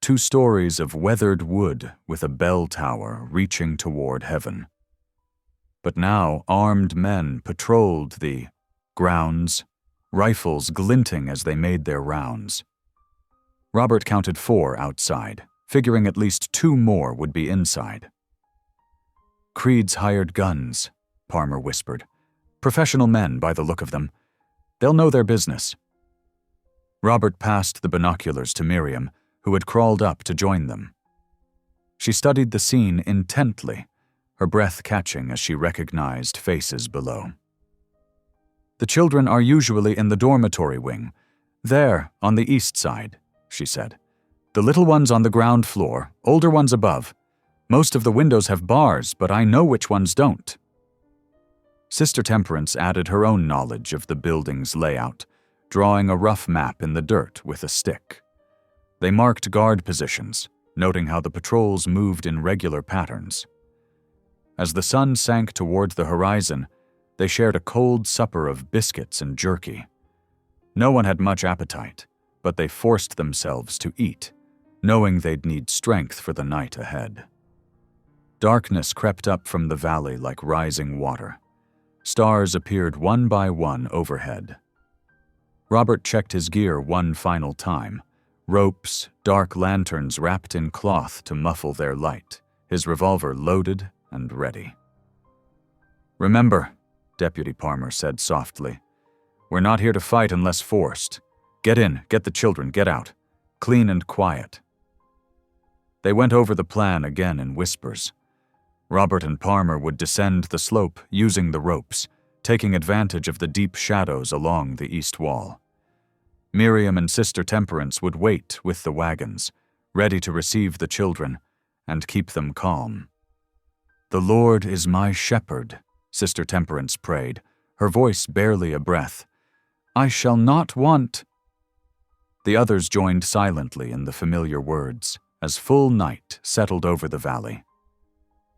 2 stories of weathered wood with a bell tower reaching toward heaven. But now armed men patrolled the grounds, rifles glinting as they made their rounds. Robert counted 4 outside, figuring at least 2 more would be inside. "Creed's hired guns," Palmer whispered. "Professional men, by the look of them. They'll know their business." Robert passed the binoculars to Miriam, who had crawled up to join them. She studied the scene intently, her breath catching as she recognized faces below. "The children are usually in the dormitory wing. There, on the east side," she said. "The little ones on the ground floor, older ones above. Most of the windows have bars, but I know which ones don't." Sister Temperance added her own knowledge of the building's layout, drawing a rough map in the dirt with a stick. They marked guard positions, noting how the patrols moved in regular patterns. As the sun sank toward the horizon, they shared a cold supper of biscuits and jerky. No one had much appetite, but they forced themselves to eat, knowing they'd need strength for the night ahead. Darkness crept up from the valley like rising water. Stars appeared one by one overhead. Robert checked his gear one final time. Ropes, dark lanterns wrapped in cloth to muffle their light, his revolver loaded and ready. "Remember," Deputy Palmer said softly, "we're not here to fight unless forced. Get in, get the children, get out. Clean and quiet." They went over the plan again in whispers. Robert and Palmer would descend the slope using the ropes, taking advantage of the deep shadows along the east wall. Miriam and Sister Temperance would wait with the wagons, ready to receive the children and keep them calm. "The Lord is my shepherd," Sister Temperance prayed, her voice barely a breath. "I shall not want." The others joined silently in the familiar words as full night settled over the valley.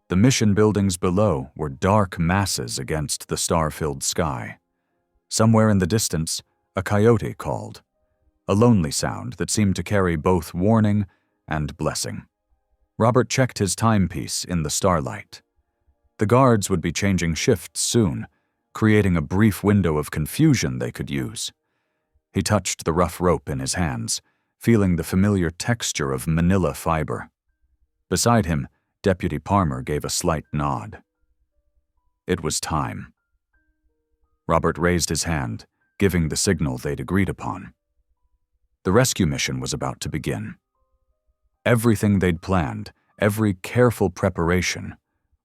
The mission buildings below were dark masses against the star-filled sky. Somewhere in the distance, a coyote called, a lonely sound that seemed to carry both warning and blessing. Robert checked his timepiece in the starlight. The guards would be changing shifts soon, creating a brief window of confusion they could use. He touched the rough rope in his hands, feeling the familiar texture of manila fiber. Beside him, Deputy Palmer gave a slight nod. It was time. Robert raised his hand, giving the signal they'd agreed upon. The rescue mission was about to begin. Everything they'd planned, every careful preparation,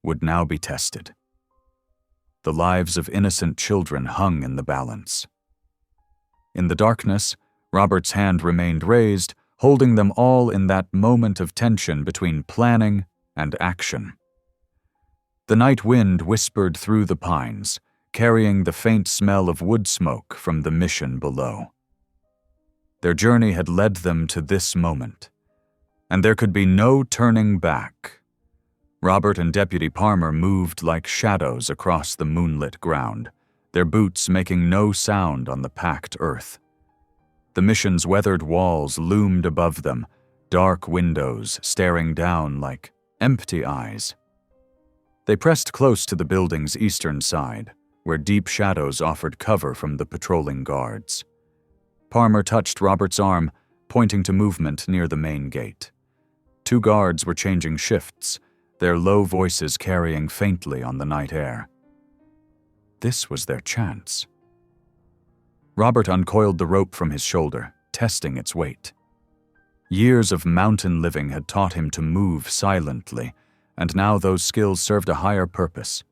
would now be tested. The lives of innocent children hung in the balance. In the darkness, Robert's hand remained raised, holding them all in that moment of tension between planning and action. The night wind whispered through the pines, carrying the faint smell of wood smoke from the mission below. Their journey had led them to this moment, and there could be no turning back. Robert and Deputy Parmer moved like shadows across the moonlit ground, their boots making no sound on the packed earth. The mission's weathered walls loomed above them, dark windows staring down like empty eyes. They pressed close to the building's eastern side, where deep shadows offered cover from the patrolling guards. Parmer touched Robert's arm, pointing to movement near the main gate. 2 guards were changing shifts, their low voices carrying faintly on the night air. This was their chance. Robert uncoiled the rope from his shoulder, testing its weight. Years of mountain living had taught him to move silently, and now those skills served a higher purpose.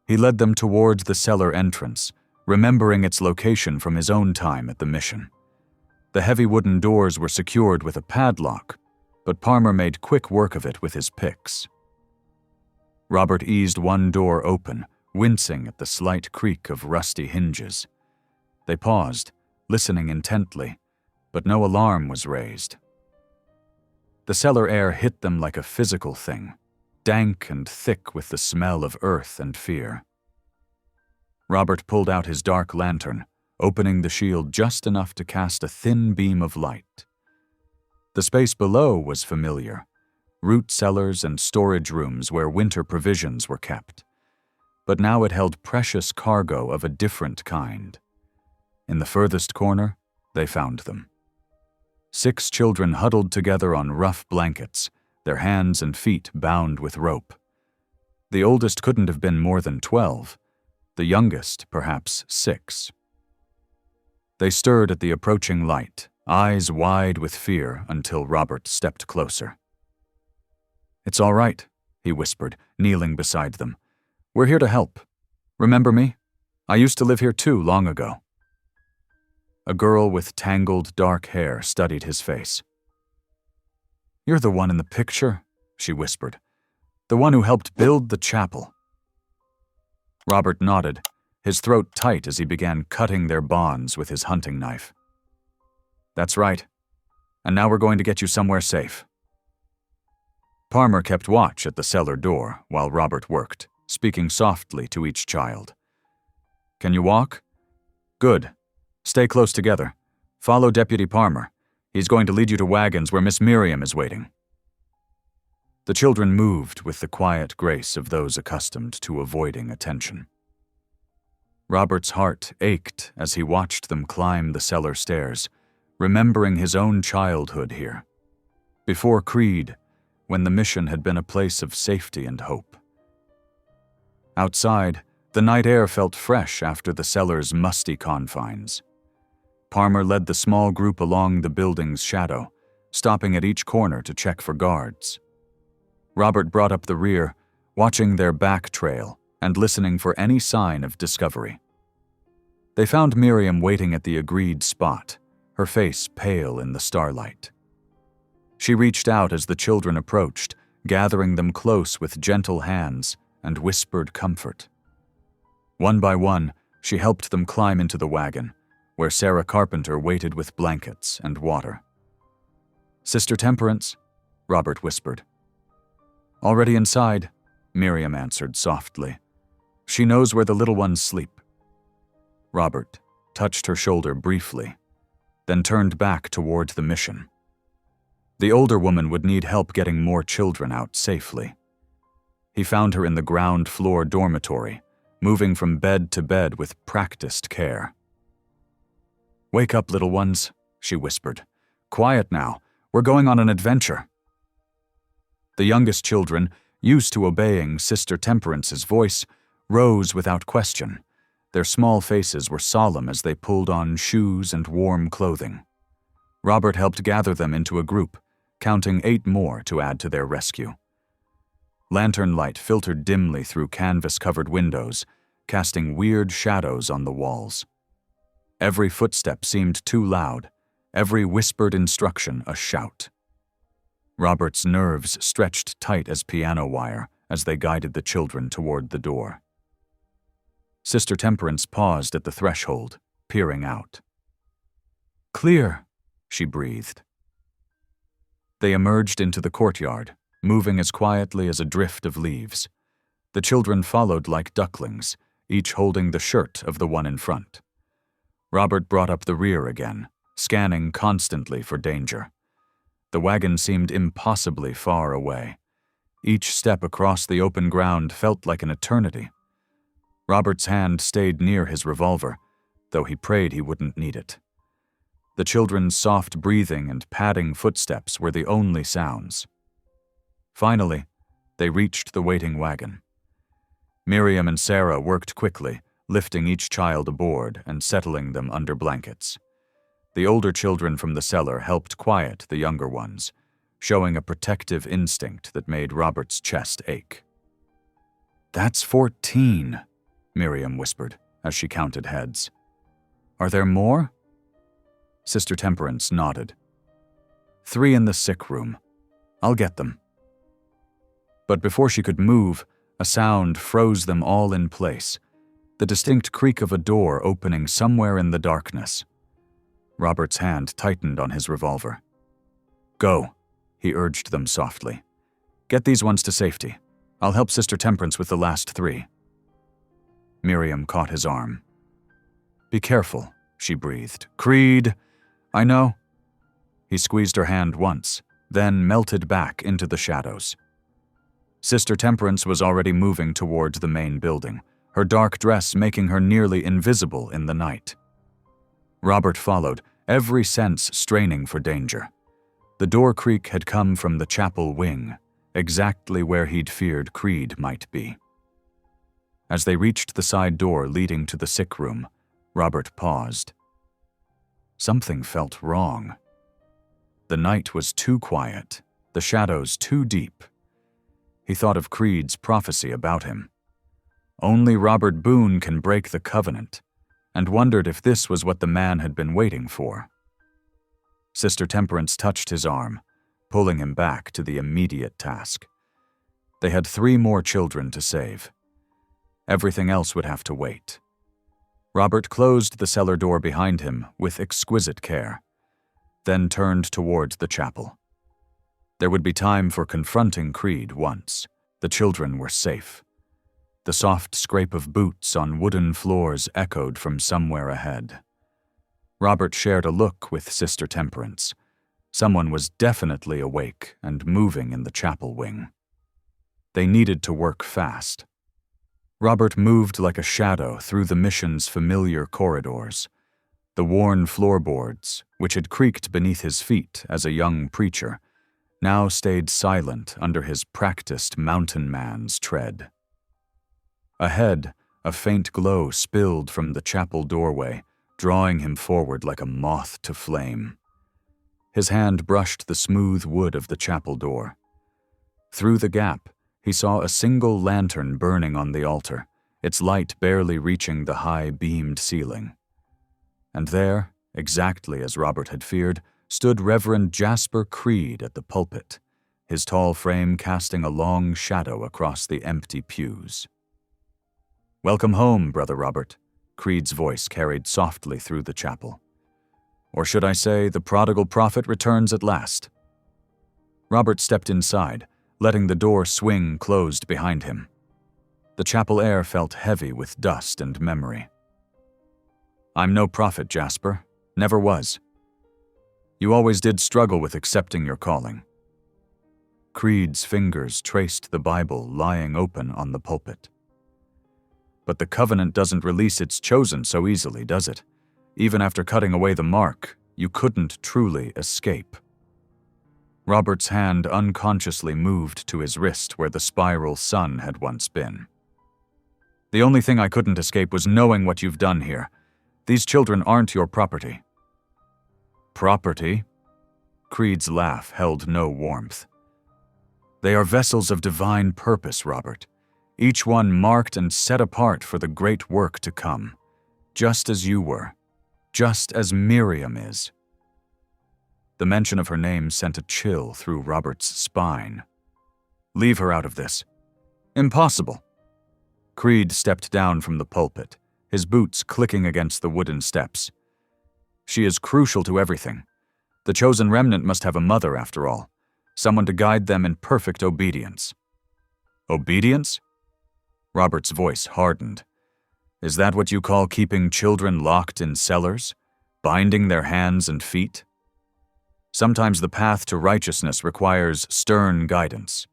He led them towards the cellar entrance, remembering its location from his own time at the mission. The heavy wooden doors were secured with a padlock, but Parmer made quick work of it with his picks. Robert eased one door open, wincing at the slight creak of rusty hinges. They paused, listening intently, but no alarm was raised. The cellar air hit them like a physical thing, dank and thick with the smell of earth and fear. Robert pulled out his dark lantern, opening the shield just enough to cast a thin beam of light. The space below was familiar, root cellars and storage rooms where winter provisions were kept. But now it held precious cargo of a different kind. In the furthest corner, they found them. 6 children huddled together on rough blankets, their hands and feet bound with rope. The oldest couldn't have been more than 12, the youngest perhaps 6. They stirred at the approaching light, eyes wide with fear until Robert stepped closer. "It's all right," he whispered, kneeling beside them. "We're here to help. Remember me? I used to live here too long ago." A girl with tangled dark hair studied his face. "You're the one in the picture," she whispered. "The one who helped build the chapel." Robert nodded, his throat tight as he began cutting their bonds with his hunting knife. "That's right. And now we're going to get you somewhere safe." Parmer kept watch at the cellar door while Robert worked, speaking softly to each child. "Can you walk? Good. Stay close together. Follow Deputy Parmer. He's going to lead you to wagons where Miss Miriam is waiting." The children moved with the quiet grace of those accustomed to avoiding attention. Robert's heart ached as he watched them climb the cellar stairs, remembering his own childhood here. Before Creed, when the mission had been a place of safety and hope. Outside, the night air felt fresh after the cellar's musty confines. Parmer led the small group along the building's shadow, stopping at each corner to check for guards. Robert brought up the rear, watching their back trail and listening for any sign of discovery. They found Miriam waiting at the agreed spot, her face pale in the starlight. She reached out as the children approached, gathering them close with gentle hands and whispered comfort. One by one, she helped them climb into the wagon, where Sarah Carpenter waited with blankets and water. "Sister Temperance," Robert whispered. "Already inside," Miriam answered softly. "She knows where the little ones sleep." Robert touched her shoulder briefly, then turned back toward the mission. The older woman would need help getting more children out safely. He found her in the ground floor dormitory, moving from bed to bed with practiced care. "Wake up, little ones," she whispered. "Quiet now. We're going on an adventure." The youngest children, used to obeying Sister Temperance's voice, rose without question. Their small faces were solemn as they pulled on shoes and warm clothing. Robert helped gather them into a group, counting 8 more to add to their rescue. Lantern light filtered dimly through canvas-covered windows, casting weird shadows on the walls. Every footstep seemed too loud, every whispered instruction a shout. Robert's nerves stretched tight as piano wire as they guided the children toward the door. Sister Temperance paused at the threshold, peering out. "Clear," she breathed. They emerged into the courtyard, moving as quietly as a drift of leaves. The children followed like ducklings, each holding the shirt of the one in front. Robert brought up the rear again, scanning constantly for danger. The wagon seemed impossibly far away. Each step across the open ground felt like an eternity. Robert's hand stayed near his revolver, though he prayed he wouldn't need it. The children's soft breathing and padding footsteps were the only sounds. Finally, they reached the waiting wagon. Miriam and Sarah worked quickly, lifting each child aboard and settling them under blankets. The older children from the cellar helped quiet the younger ones, showing a protective instinct that made Robert's chest ache. "That's 14, Miriam whispered as she counted heads. "Are there more?" Sister Temperance nodded. 3 in the sick room. I'll get them." But before she could move, a sound froze them all in place, the distinct creak of a door opening somewhere in the darkness. Robert's hand tightened on his revolver. "Go," he urged them softly. "Get these ones to safety. I'll help Sister Temperance with the last 3. Miriam caught his arm. "Be careful," she breathed. "Creed, I know." He squeezed her hand once, then melted back into the shadows. Sister Temperance was already moving towards the main building, her dark dress making her nearly invisible in the night. Robert followed, every sense straining for danger. The door creak had come from the chapel wing, exactly where he'd feared Creed might be. As they reached the side door leading to the sick room, Robert paused. Something felt wrong. The night was too quiet, the shadows too deep. He thought of Creed's prophecy about him. Only Robert Boone can break the covenant, and wondered if this was what the man had been waiting for. Sister Temperance touched his arm, pulling him back to the immediate task. They had 3 more children to save. Everything else would have to wait. Robert closed the cellar door behind him with exquisite care, then turned towards the chapel. There would be time for confronting Creed once. The children were safe. The soft scrape of boots on wooden floors echoed from somewhere ahead. Robert shared a look with Sister Temperance. Someone was definitely awake and moving in the chapel wing. They needed to work fast. Robert moved like a shadow through the mission's familiar corridors. The worn floorboards, which had creaked beneath his feet as a young preacher, now stayed silent under his practiced mountain man's tread. Ahead, a faint glow spilled from the chapel doorway, drawing him forward like a moth to flame. His hand brushed the smooth wood of the chapel door. Through the gap, he saw a single lantern burning on the altar, its light barely reaching the high-beamed ceiling. And there, exactly as Robert had feared, stood Reverend Jasper Creed at the pulpit, his tall frame casting a long shadow across the empty pews. "Welcome home, Brother Robert," Creed's voice carried softly through the chapel. "Or should I say, the prodigal prophet returns at last." Robert stepped inside, letting the door swing closed behind him. The chapel air felt heavy with dust and memory. "I'm no prophet, Jasper. Never was. You always did struggle with accepting your calling." Creed's fingers traced the Bible lying open on the pulpit. "But the covenant doesn't release its chosen so easily, does it? Even after cutting away the mark, you couldn't truly escape." Robert's hand unconsciously moved to his wrist where the spiral sun had once been. "The only thing I couldn't escape was knowing what you've done here. These children aren't your property." "Property?" Creed's laugh held no warmth. "They are vessels of divine purpose, Robert, each one marked and set apart for the great work to come, just as you were." just as Miriam is. The mention of her name sent a chill through Robert's spine. Leave her out of this. Impossible. Creed stepped down from the pulpit, his boots clicking against the wooden steps. She is crucial to everything. The chosen remnant must have a mother, after all, someone to guide them in perfect obedience. Obedience? Robert's voice hardened. Is that what you call keeping children locked in cellars, binding their hands and feet? Sometimes the path to righteousness requires stern guidance.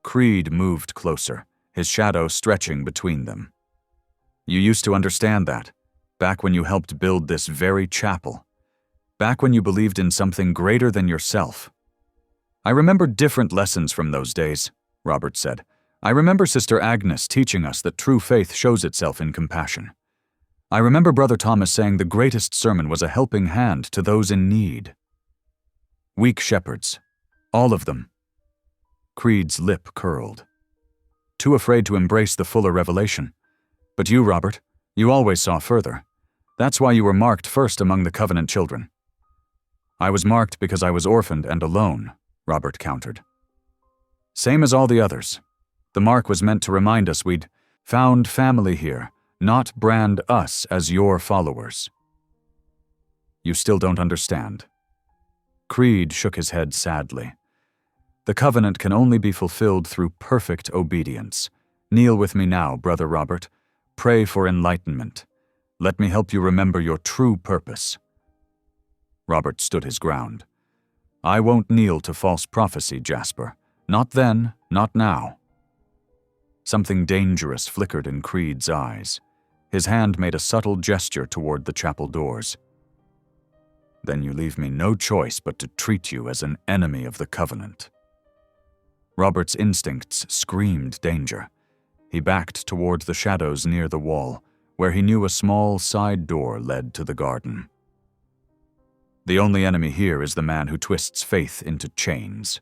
Creed moved closer, his shadow stretching between them. You used to understand that, back when you helped build this very chapel, back when you believed in something greater than yourself. I remember different lessons from those days, Robert said. I remember Sister Agnes teaching us that true faith shows itself in compassion. I remember Brother Thomas saying the greatest sermon was a helping hand to those in need. Weak shepherds, all of them. Creed's lip curled. Too afraid to embrace the fuller revelation. But you, Robert, you always saw further. That's why you were marked first among the covenant children. I was marked because I was orphaned and alone, Robert countered. Same as all the others. The mark was meant to remind us we'd found family here, not brand us as your followers. You still don't understand. Creed shook his head sadly. The covenant can only be fulfilled through perfect obedience. Kneel with me now, Brother Robert. Pray for enlightenment. Let me help you remember your true purpose. Robert stood his ground. I won't kneel to false prophecy, Jasper. Not then, not now. Something dangerous flickered in Creed's eyes. His hand made a subtle gesture toward the chapel doors. Then you leave me no choice but to treat you as an enemy of the covenant. Robert's instincts screamed danger. He backed toward the shadows near the wall, where he knew a small side door led to the garden. The only enemy here is the man who twists faith into chains.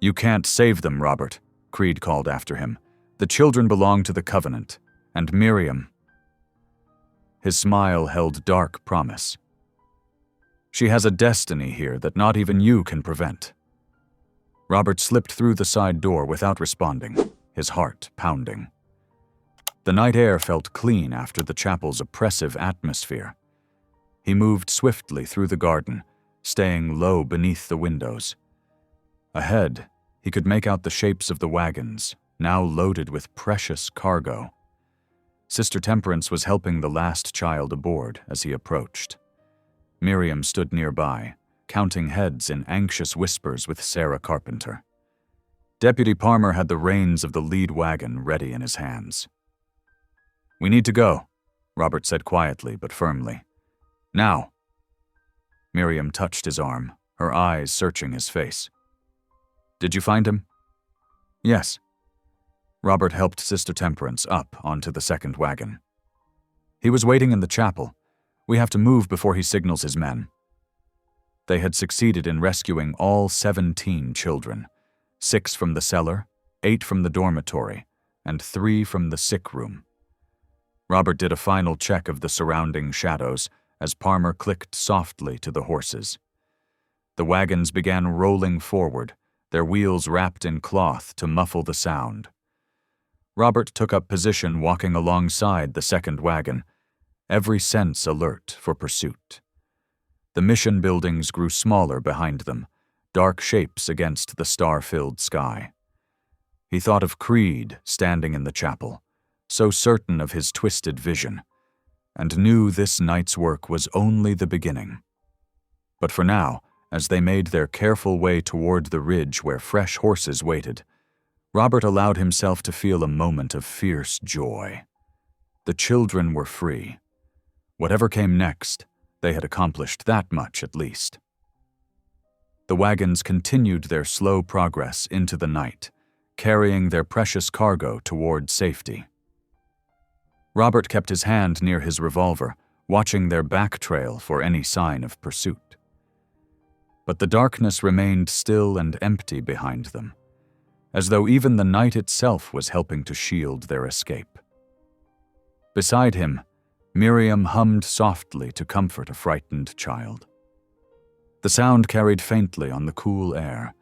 You can't save them, Robert, Creed called after him. The children belong to the covenant, and Miriam. His smile held dark promise. She has a destiny here that not even you can prevent. Robert slipped through the side door without responding, his heart pounding. The night air felt clean after the chapel's oppressive atmosphere. He moved swiftly through the garden, staying low beneath the windows. Ahead, he could make out the shapes of the wagons, now loaded with precious cargo. Sister Temperance was helping the last child aboard as he approached. Miriam stood nearby, counting heads in anxious whispers with Sarah Carpenter. Deputy Palmer had the reins of the lead wagon ready in his hands. We need to go, Robert said quietly but firmly. Now. Miriam touched his arm, her eyes searching his face. Did you find him? Yes. Robert helped Sister Temperance up onto the second wagon. He was waiting in the chapel. We have to move before he signals his men. They had succeeded in rescuing all 17 children, 6 from the cellar, 8 from the dormitory, and 3 from the sick room. Robert did a final check of the surrounding shadows as Palmer clicked softly to the horses. The wagons began rolling forward, their wheels wrapped in cloth to muffle the sound. Robert took up position walking alongside the second wagon, every sense alert for pursuit. The mission buildings grew smaller behind them, dark shapes against the star-filled sky. He thought of Creed standing in the chapel, so certain of his twisted vision, and knew this night's work was only the beginning. But for now, as they made their careful way toward the ridge where fresh horses waited, Robert allowed himself to feel a moment of fierce joy. The children were free. Whatever came next, they had accomplished that much at least. The wagons continued their slow progress into the night, carrying their precious cargo toward safety. Robert kept his hand near his revolver, watching their back trail for any sign of pursuit. But the darkness remained still and empty behind them, as though even the night itself was helping to shield their escape. Beside him, Miriam hummed softly to comfort a frightened child. The sound carried faintly on the cool air,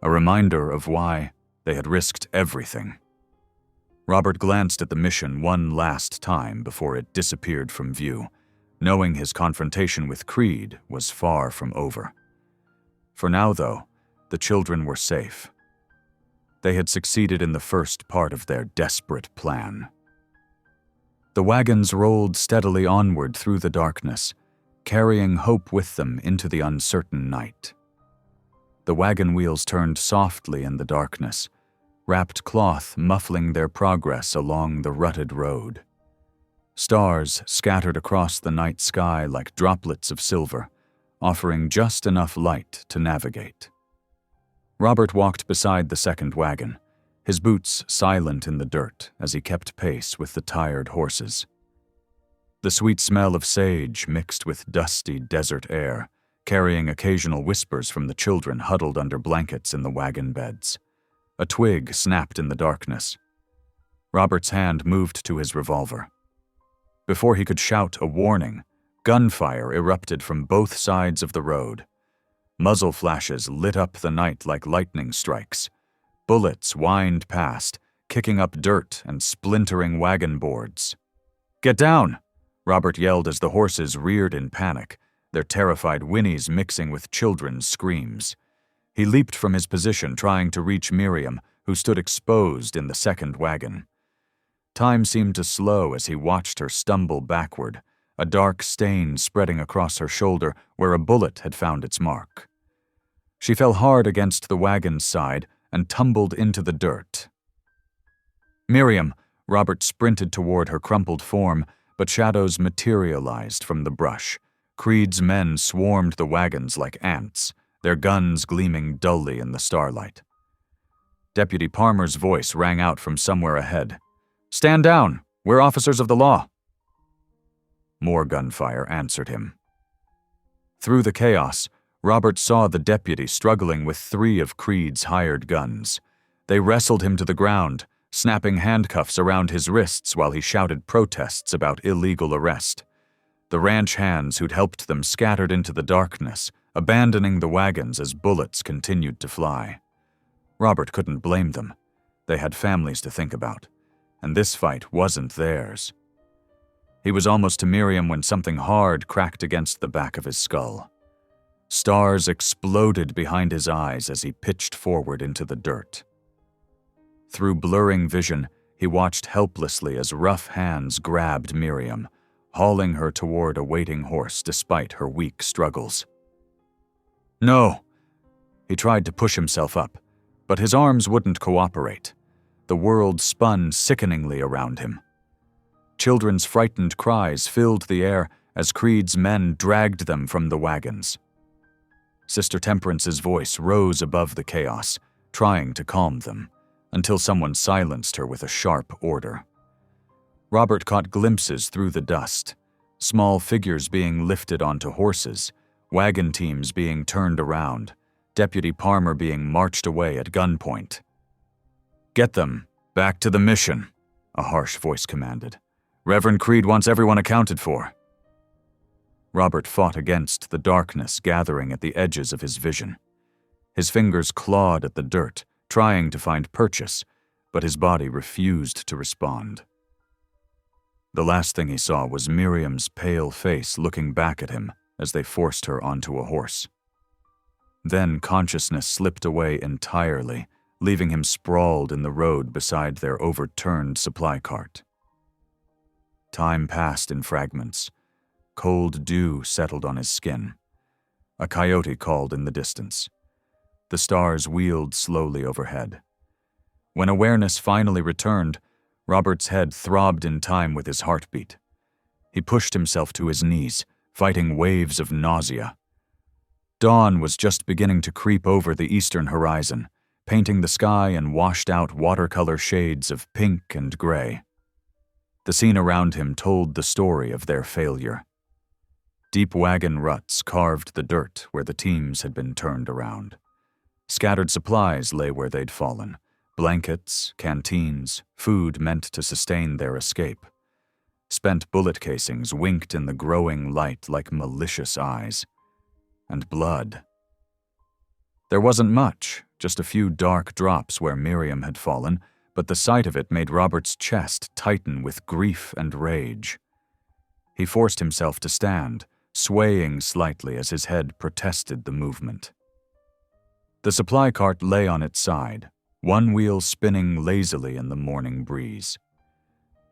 a reminder of why they had risked everything. Robert glanced at the mission one last time before it disappeared from view, knowing his confrontation with Creed was far from over. For now, though, the children were safe. They had succeeded in the first part of their desperate plan. The wagons rolled steadily onward through the darkness, carrying hope with them into the uncertain night. The wagon wheels turned softly in the darkness, wrapped cloth muffling their progress along the rutted road. Stars scattered across the night sky like droplets of silver, offering just enough light to navigate. Robert walked beside the second wagon, his boots silent in the dirt as he kept pace with the tired horses. The sweet smell of sage mixed with dusty desert air, carrying occasional whispers from the children huddled under blankets in the wagon beds. A twig snapped in the darkness. Robert's hand moved to his revolver. Before he could shout a warning, gunfire erupted from both sides of the road. Muzzle flashes lit up the night like lightning strikes. Bullets whined past, kicking up dirt and splintering wagon boards. "Get down!" Robert yelled as the horses reared in panic, their terrified whinnies mixing with children's screams. He leaped from his position, trying to reach Miriam, who stood exposed in the second wagon. Time seemed to slow as he watched her stumble backward, a dark stain spreading across her shoulder where a bullet had found its mark. She fell hard against the wagon's side and tumbled into the dirt. "Miriam!" Robert sprinted toward her crumpled form, but shadows materialized from the brush. Creed's men swarmed the wagons like ants, their guns gleaming dully in the starlight. Deputy Palmer's voice rang out from somewhere ahead. "Stand down! We're officers of the law!" More gunfire answered him. Through the chaos, Robert saw the deputy struggling with 3 of Creed's hired guns. They wrestled him to the ground, snapping handcuffs around his wrists while he shouted protests about illegal arrest. The ranch hands who'd helped them scattered into the darkness, abandoning the wagons as bullets continued to fly. Robert couldn't blame them. They had families to think about, and this fight wasn't theirs. He was almost to Miriam when something hard cracked against the back of his skull. Stars exploded behind his eyes as he pitched forward into the dirt. Through blurring vision, he watched helplessly as rough hands grabbed Miriam, hauling her toward a waiting horse despite her weak struggles. "No!" He tried to push himself up, but his arms wouldn't cooperate. The world spun sickeningly around him. Children's frightened cries filled the air as Creed's men dragged them from the wagons. Sister Temperance's voice rose above the chaos, trying to calm them, until someone silenced her with a sharp order. Robert caught glimpses through the dust, small figures being lifted onto horses, wagon teams being turned around, Deputy Palmer being marched away at gunpoint. "Get them back to the mission," a harsh voice commanded. "Reverend Creed wants everyone accounted for." Robert fought against the darkness gathering at the edges of his vision. His fingers clawed at the dirt, trying to find purchase, but his body refused to respond. The last thing he saw was Miriam's pale face looking back at him as they forced her onto a horse. Then consciousness slipped away entirely, leaving him sprawled in the road beside their overturned supply cart. Time passed in fragments. Cold dew settled on his skin. A coyote called in the distance. The stars wheeled slowly overhead. When awareness finally returned, Robert's head throbbed in time with his heartbeat. He pushed himself to his knees, fighting waves of nausea. Dawn was just beginning to creep over the eastern horizon, painting the sky in washed-out watercolor shades of pink and gray. The scene around him told the story of their failure. Deep wagon ruts carved the dirt where the teams had been turned around. Scattered supplies lay where they'd fallen, blankets, canteens, food meant to sustain their escape. Spent bullet casings winked in the growing light like malicious eyes. And blood. There wasn't much, just a few dark drops where Miriam had fallen, but the sight of it made Robert's chest tighten with grief and rage. He forced himself to stand, swaying slightly as his head protested the movement. The supply cart lay on its side, one wheel spinning lazily in the morning breeze.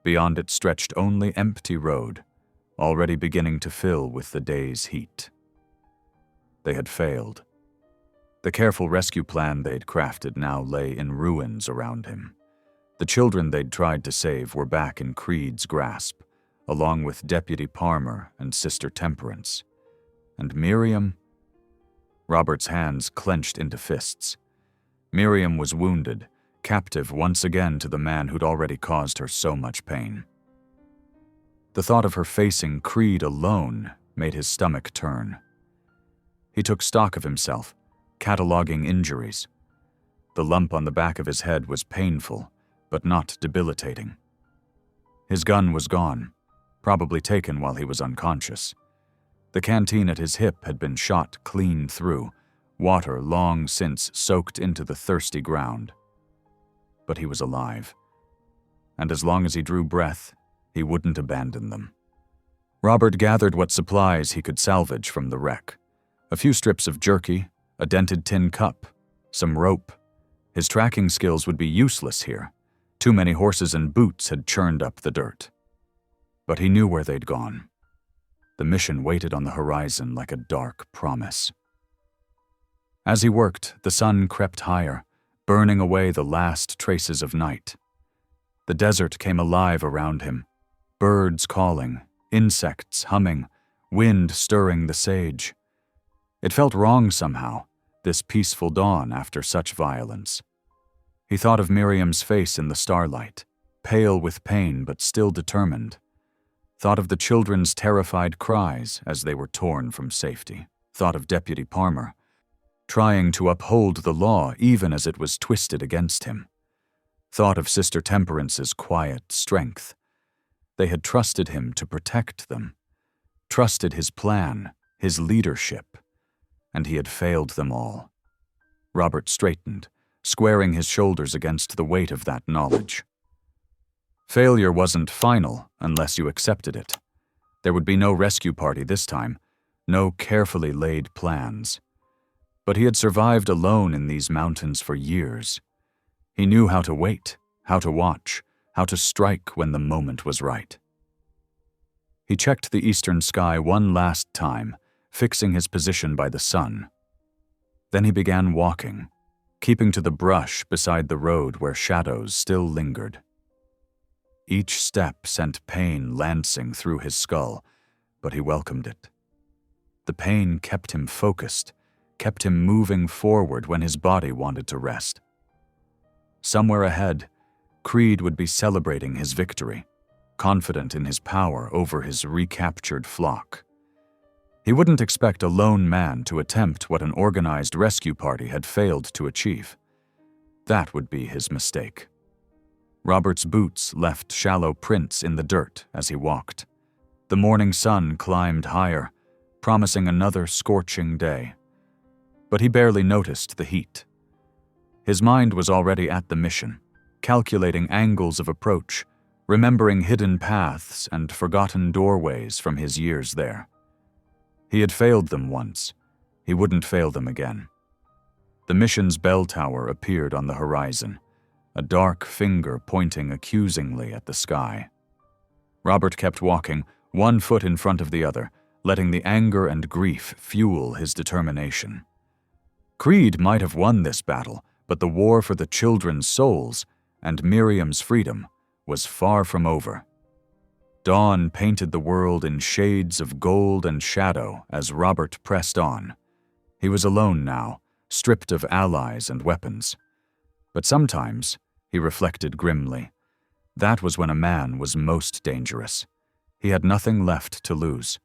Beyond it stretched only empty road, already beginning to fill with the day's heat. They had failed. The careful rescue plan they'd crafted now lay in ruins around him. The children they'd tried to save were back in Creed's grasp, along with Deputy Palmer and Sister Temperance. And Miriam? Robert's hands clenched into fists. Miriam was wounded, captive once again to the man who'd already caused her so much pain. The thought of her facing Creed alone made his stomach turn. He took stock of himself, cataloging injuries. The lump on the back of his head was painful, but not debilitating. His gun was gone, probably taken while he was unconscious. The canteen at his hip had been shot clean through, water long since soaked into the thirsty ground. But he was alive, and as long as he drew breath, he wouldn't abandon them. Robert gathered what supplies he could salvage from the wreck. A few strips of jerky, a dented tin cup, some rope. His tracking skills would be useless here. Too many horses and boots had churned up the dirt. But he knew where they'd gone. The mission waited on the horizon like a dark promise. As he worked, the sun crept higher, burning away the last traces of night. The desert came alive around him, birds calling, insects humming, wind stirring the sage. It felt wrong somehow, this peaceful dawn after such violence. He thought of Miriam's face in the starlight, pale with pain but still determined. Thought of the children's terrified cries as they were torn from safety. Thought of Deputy Palmer, trying to uphold the law even as it was twisted against him. Thought of Sister Temperance's quiet strength. They had trusted him to protect them, trusted his plan, his leadership, and he had failed them all. Robert straightened, squaring his shoulders against the weight of that knowledge. Failure wasn't final unless you accepted it. There would be no rescue party this time, no carefully laid plans. But he had survived alone in these mountains for years. He knew how to wait, how to watch, how to strike when the moment was right. He checked the eastern sky one last time, fixing his position by the sun. Then he began walking, keeping to the brush beside the road where shadows still lingered. Each step sent pain lancing through his skull, but he welcomed it. The pain kept him focused, kept him moving forward when his body wanted to rest. Somewhere ahead, Creed would be celebrating his victory, confident in his power over his recaptured flock. He wouldn't expect a lone man to attempt what an organized rescue party had failed to achieve. That would be his mistake. Robert's boots left shallow prints in the dirt as he walked. The morning sun climbed higher, promising another scorching day. But he barely noticed the heat. His mind was already at the mission, calculating angles of approach, remembering hidden paths and forgotten doorways from his years there. He had failed them once. He wouldn't fail them again. The mission's bell tower appeared on the horizon, a dark finger pointing accusingly at the sky. Robert kept walking, one foot in front of the other, letting the anger and grief fuel his determination. Creed might have won this battle, but the war for the children's souls and Miriam's freedom was far from over. Dawn painted the world in shades of gold and shadow as Robert pressed on. He was alone now, stripped of allies and weapons. But sometimes, he reflected grimly, that was when a man was most dangerous. He had nothing left to lose.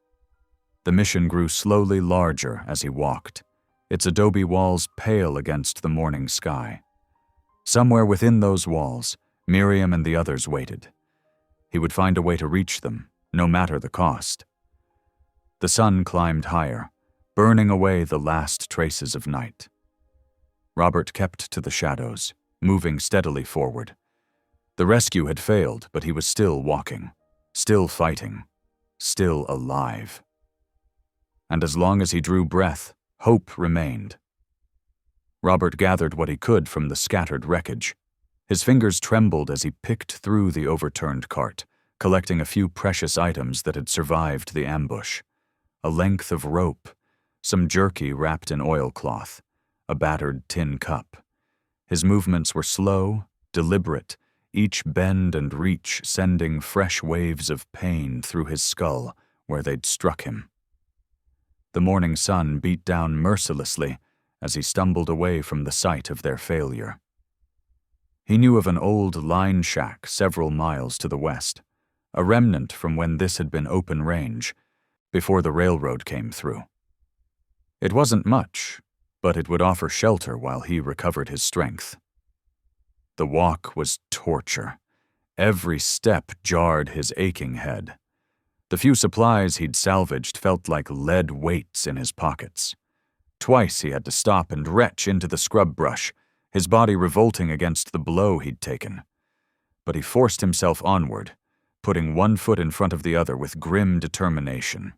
The mission grew slowly larger as he walked, its adobe walls pale against the morning sky. Somewhere within those walls, Miriam and the others waited. He would find a way to reach them, no matter the cost. The sun climbed higher, burning away the last traces of night. Robert kept to the shadows, moving steadily forward. The rescue had failed, but he was still walking, still fighting, still alive. And as long as he drew breath, hope remained. Robert gathered what he could from the scattered wreckage. His fingers trembled as he picked through the overturned cart, collecting a few precious items that had survived the ambush. A length of rope, some jerky wrapped in oilcloth, a battered tin cup. His movements were slow, deliberate, each bend and reach sending fresh waves of pain through his skull where they'd struck him. The morning sun beat down mercilessly as he stumbled away from the site of their failure. He knew of an old line shack several miles to the west, a remnant from when this had been open range, before the railroad came through. It wasn't much, but it would offer shelter while he recovered his strength. The walk was torture. Every step jarred his aching head. The few supplies he'd salvaged felt like lead weights in his pockets. Twice he had to stop and retch into the scrub brush, his body revolting against the blow he'd taken. But he forced himself onward, putting one foot in front of the other with grim determination.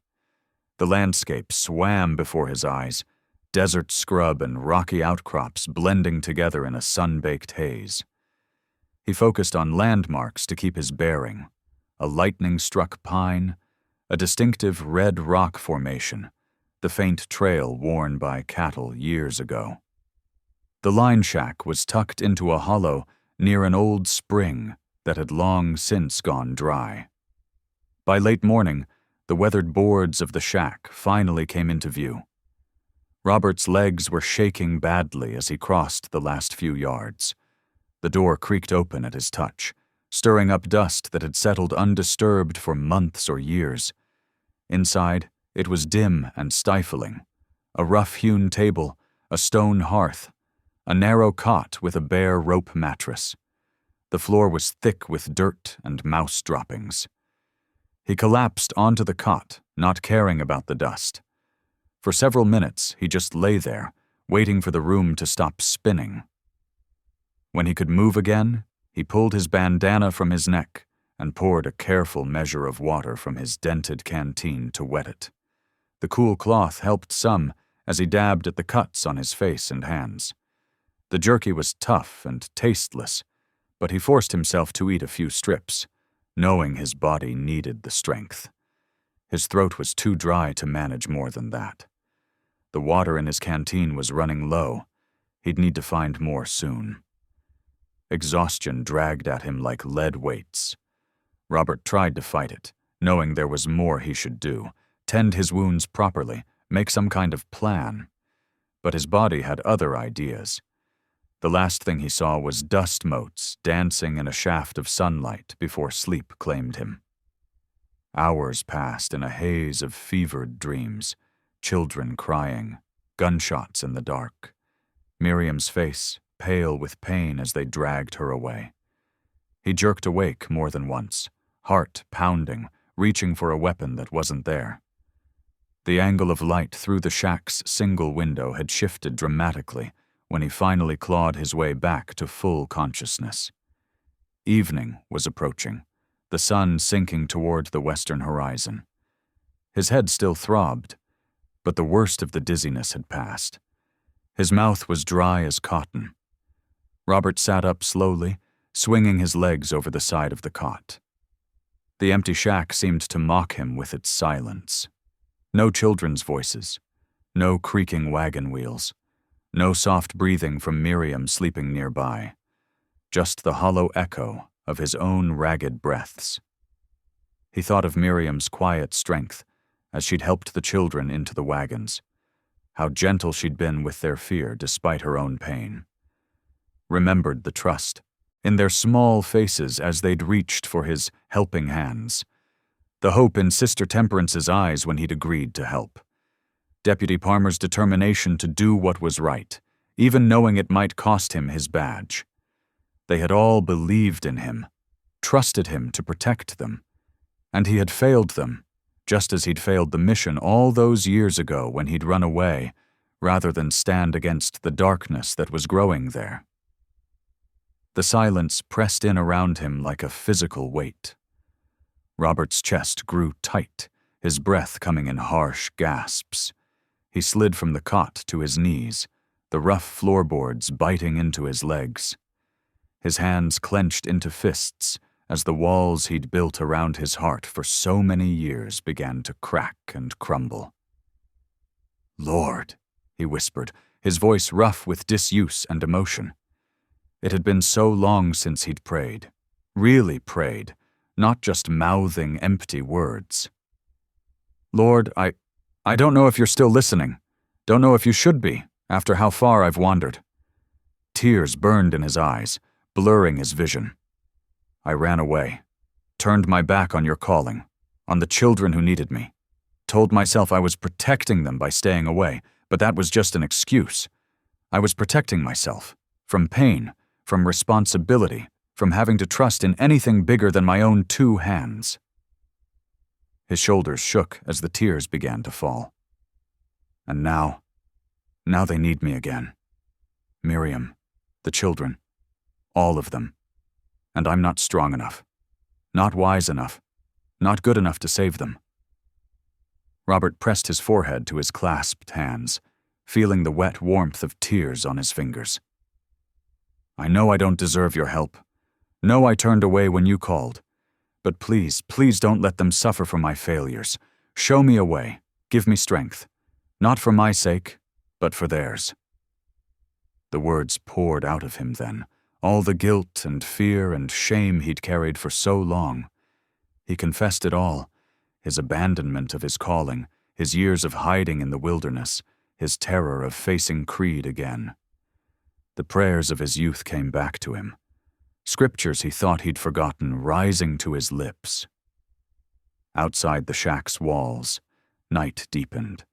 The landscape swam before his eyes, desert scrub and rocky outcrops blending together in a sun-baked haze. He focused on landmarks to keep his bearing, a lightning-struck pine, a distinctive red rock formation, the faint trail worn by cattle years ago. The line shack was tucked into a hollow near an old spring that had long since gone dry. By late morning, the weathered boards of the shack finally came into view. Robert's legs were shaking badly as he crossed the last few yards. The door creaked open at his touch, stirring up dust that had settled undisturbed for months or years. Inside, it was dim and stifling. A rough-hewn table, a stone hearth, a narrow cot with a bare rope mattress. The floor was thick with dirt and mouse droppings. He collapsed onto the cot, not caring about the dust. For several minutes, he just lay there, waiting for the room to stop spinning. When he could move again, he pulled his bandana from his neck and poured a careful measure of water from his dented canteen to wet it. The cool cloth helped some as he dabbed at the cuts on his face and hands. The jerky was tough and tasteless, but he forced himself to eat a few strips, knowing his body needed the strength. His throat was too dry to manage more than that. The water in his canteen was running low. He'd need to find more soon. Exhaustion dragged at him like lead weights. Robert tried to fight it, knowing there was more he should do, tend his wounds properly, make some kind of plan. But his body had other ideas. The last thing he saw was dust motes dancing in a shaft of sunlight before sleep claimed him. Hours passed in a haze of fevered dreams, children crying, gunshots in the dark. Miriam's face, pale with pain as they dragged her away. He jerked awake more than once, heart pounding, reaching for a weapon that wasn't there. The angle of light through the shack's single window had shifted dramatically when he finally clawed his way back to full consciousness. Evening was approaching, the sun sinking toward the western horizon. His head still throbbed, but the worst of the dizziness had passed. His mouth was dry as cotton. Robert sat up slowly, swinging his legs over the side of the cot. The empty shack seemed to mock him with its silence. No children's voices, no creaking wagon wheels, no soft breathing from Miriam sleeping nearby, just the hollow echo of his own ragged breaths. He thought of Miriam's quiet strength as she'd helped the children into the wagons, how gentle she'd been with their fear despite her own pain. Remembered the trust in their small faces as they'd reached for his helping hands, the hope in Sister Temperance's eyes when he'd agreed to help, Deputy Palmer's determination to do what was right, even knowing it might cost him his badge. They had all believed in him, trusted him to protect them. And he had failed them, just as he'd failed the mission all those years ago when he'd run away, rather than stand against the darkness that was growing there. The silence pressed in around him like a physical weight. Robert's chest grew tight, his breath coming in harsh gasps. He slid from the cot to his knees, the rough floorboards biting into his legs. His hands clenched into fists as the walls he'd built around his heart for so many years began to crack and crumble. "Lord," he whispered, his voice rough with disuse and emotion. It had been so long since he'd prayed, really prayed, not just mouthing empty words. "Lord, I don't know if you're still listening. Don't know if you should be, after how far I've wandered." Tears burned in his eyes, blurring his vision. "I ran away, turned my back on your calling, on the children who needed me. Told myself I was protecting them by staying away, but that was just an excuse. I was protecting myself, from pain, from responsibility, from having to trust in anything bigger than my own 2 hands. His shoulders shook as the tears began to fall. And now they need me again. Miriam, the children, all of them. And I'm not strong enough, not wise enough, not good enough to save them." Robert pressed his forehead to his clasped hands, feeling the wet warmth of tears on his fingers. "I know I don't deserve your help. Know I turned away when you called. But please, please don't let them suffer for my failures. Show me a way. Give me strength. Not for my sake, but for theirs." The words poured out of him then, all the guilt and fear and shame he'd carried for so long. He confessed it all, his abandonment of his calling, his years of hiding in the wilderness, his terror of facing Creed again. The prayers of his youth came back to him, scriptures he thought he'd forgotten rising to his lips. Outside the shack's walls, night deepened.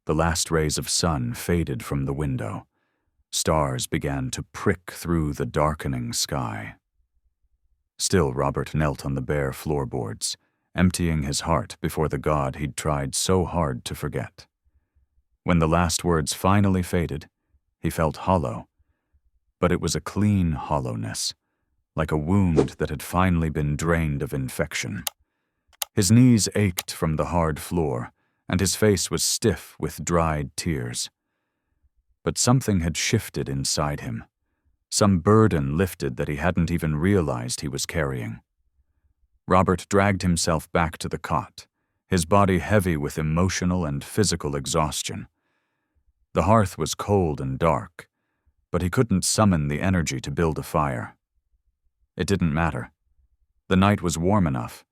The last rays of sun faded from the window. Stars began to prick through the darkening sky. Still Robert knelt on the bare floorboards, emptying his heart before the God he'd tried so hard to forget. When the last words finally faded, he felt hollow, but it was a clean hollowness, like a wound that had finally been drained of infection. His knees ached from the hard floor, and his face was stiff with dried tears. But something had shifted inside him, some burden lifted that he hadn't even realized he was carrying. Robert dragged himself back to the cot, his body heavy with emotional and physical exhaustion. The hearth was cold and dark, but he couldn't summon the energy to build a fire. It didn't matter. The night was warm enough,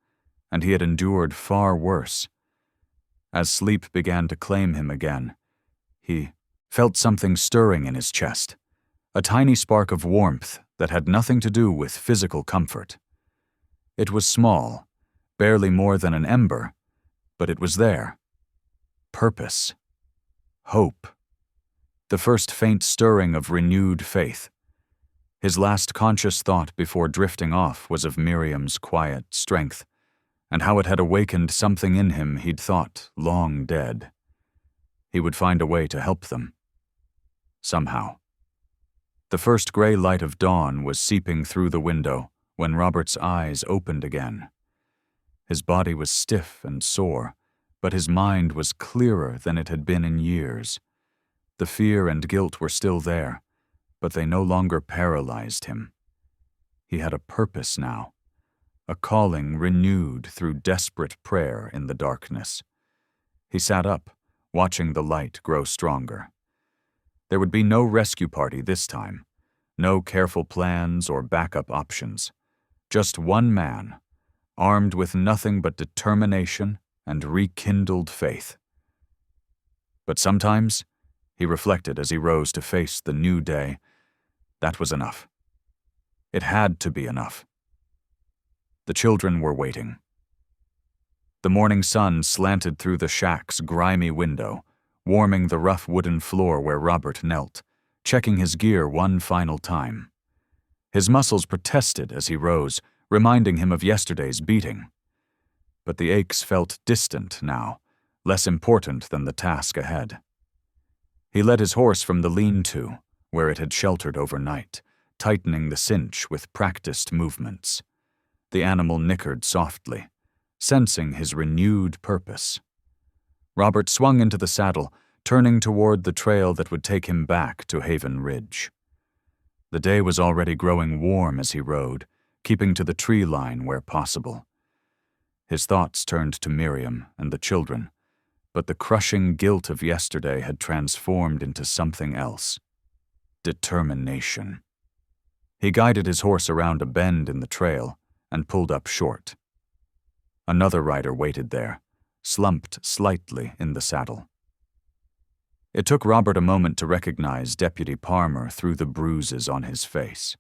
and he had endured far worse. As sleep began to claim him again, he felt something stirring in his chest, a tiny spark of warmth that had nothing to do with physical comfort. It was small, barely more than an ember, but it was there. Purpose. Hope. The first faint stirring of renewed faith. His last conscious thought before drifting off was of Miriam's quiet strength, and how it had awakened something in him he'd thought long dead. He would find a way to help them. Somehow. The first gray light of dawn was seeping through the window when Robert's eyes opened again. His body was stiff and sore, but his mind was clearer than it had been in years. The fear and guilt were still there, but they no longer paralyzed him. He had a purpose now, a calling renewed through desperate prayer in the darkness. He sat up, watching the light grow stronger. There would be no rescue party this time, no careful plans or backup options. Just one man, armed with nothing but determination and rekindled faith. But sometimes, he reflected as he rose to face the new day, that was enough. It had to be enough. The children were waiting. The morning sun slanted through the shack's grimy window, warming the rough wooden floor where Robert knelt, checking his gear one final time. His muscles protested as he rose, reminding him of yesterday's beating. But the aches felt distant now, less important than the task ahead. He led his horse from the lean-to, where it had sheltered overnight, tightening the cinch with practiced movements. The animal nickered softly, sensing his renewed purpose. Robert swung into the saddle, turning toward the trail that would take him back to Haven Ridge. The day was already growing warm as he rode, keeping to the tree line where possible. His thoughts turned to Miriam and the children, but the crushing guilt of yesterday had transformed into something else: determination. He guided his horse around a bend in the trail and pulled up short. Another rider waited there, slumped slightly in the saddle. It took Robert a moment to recognize Deputy Parmer through the bruises on his face.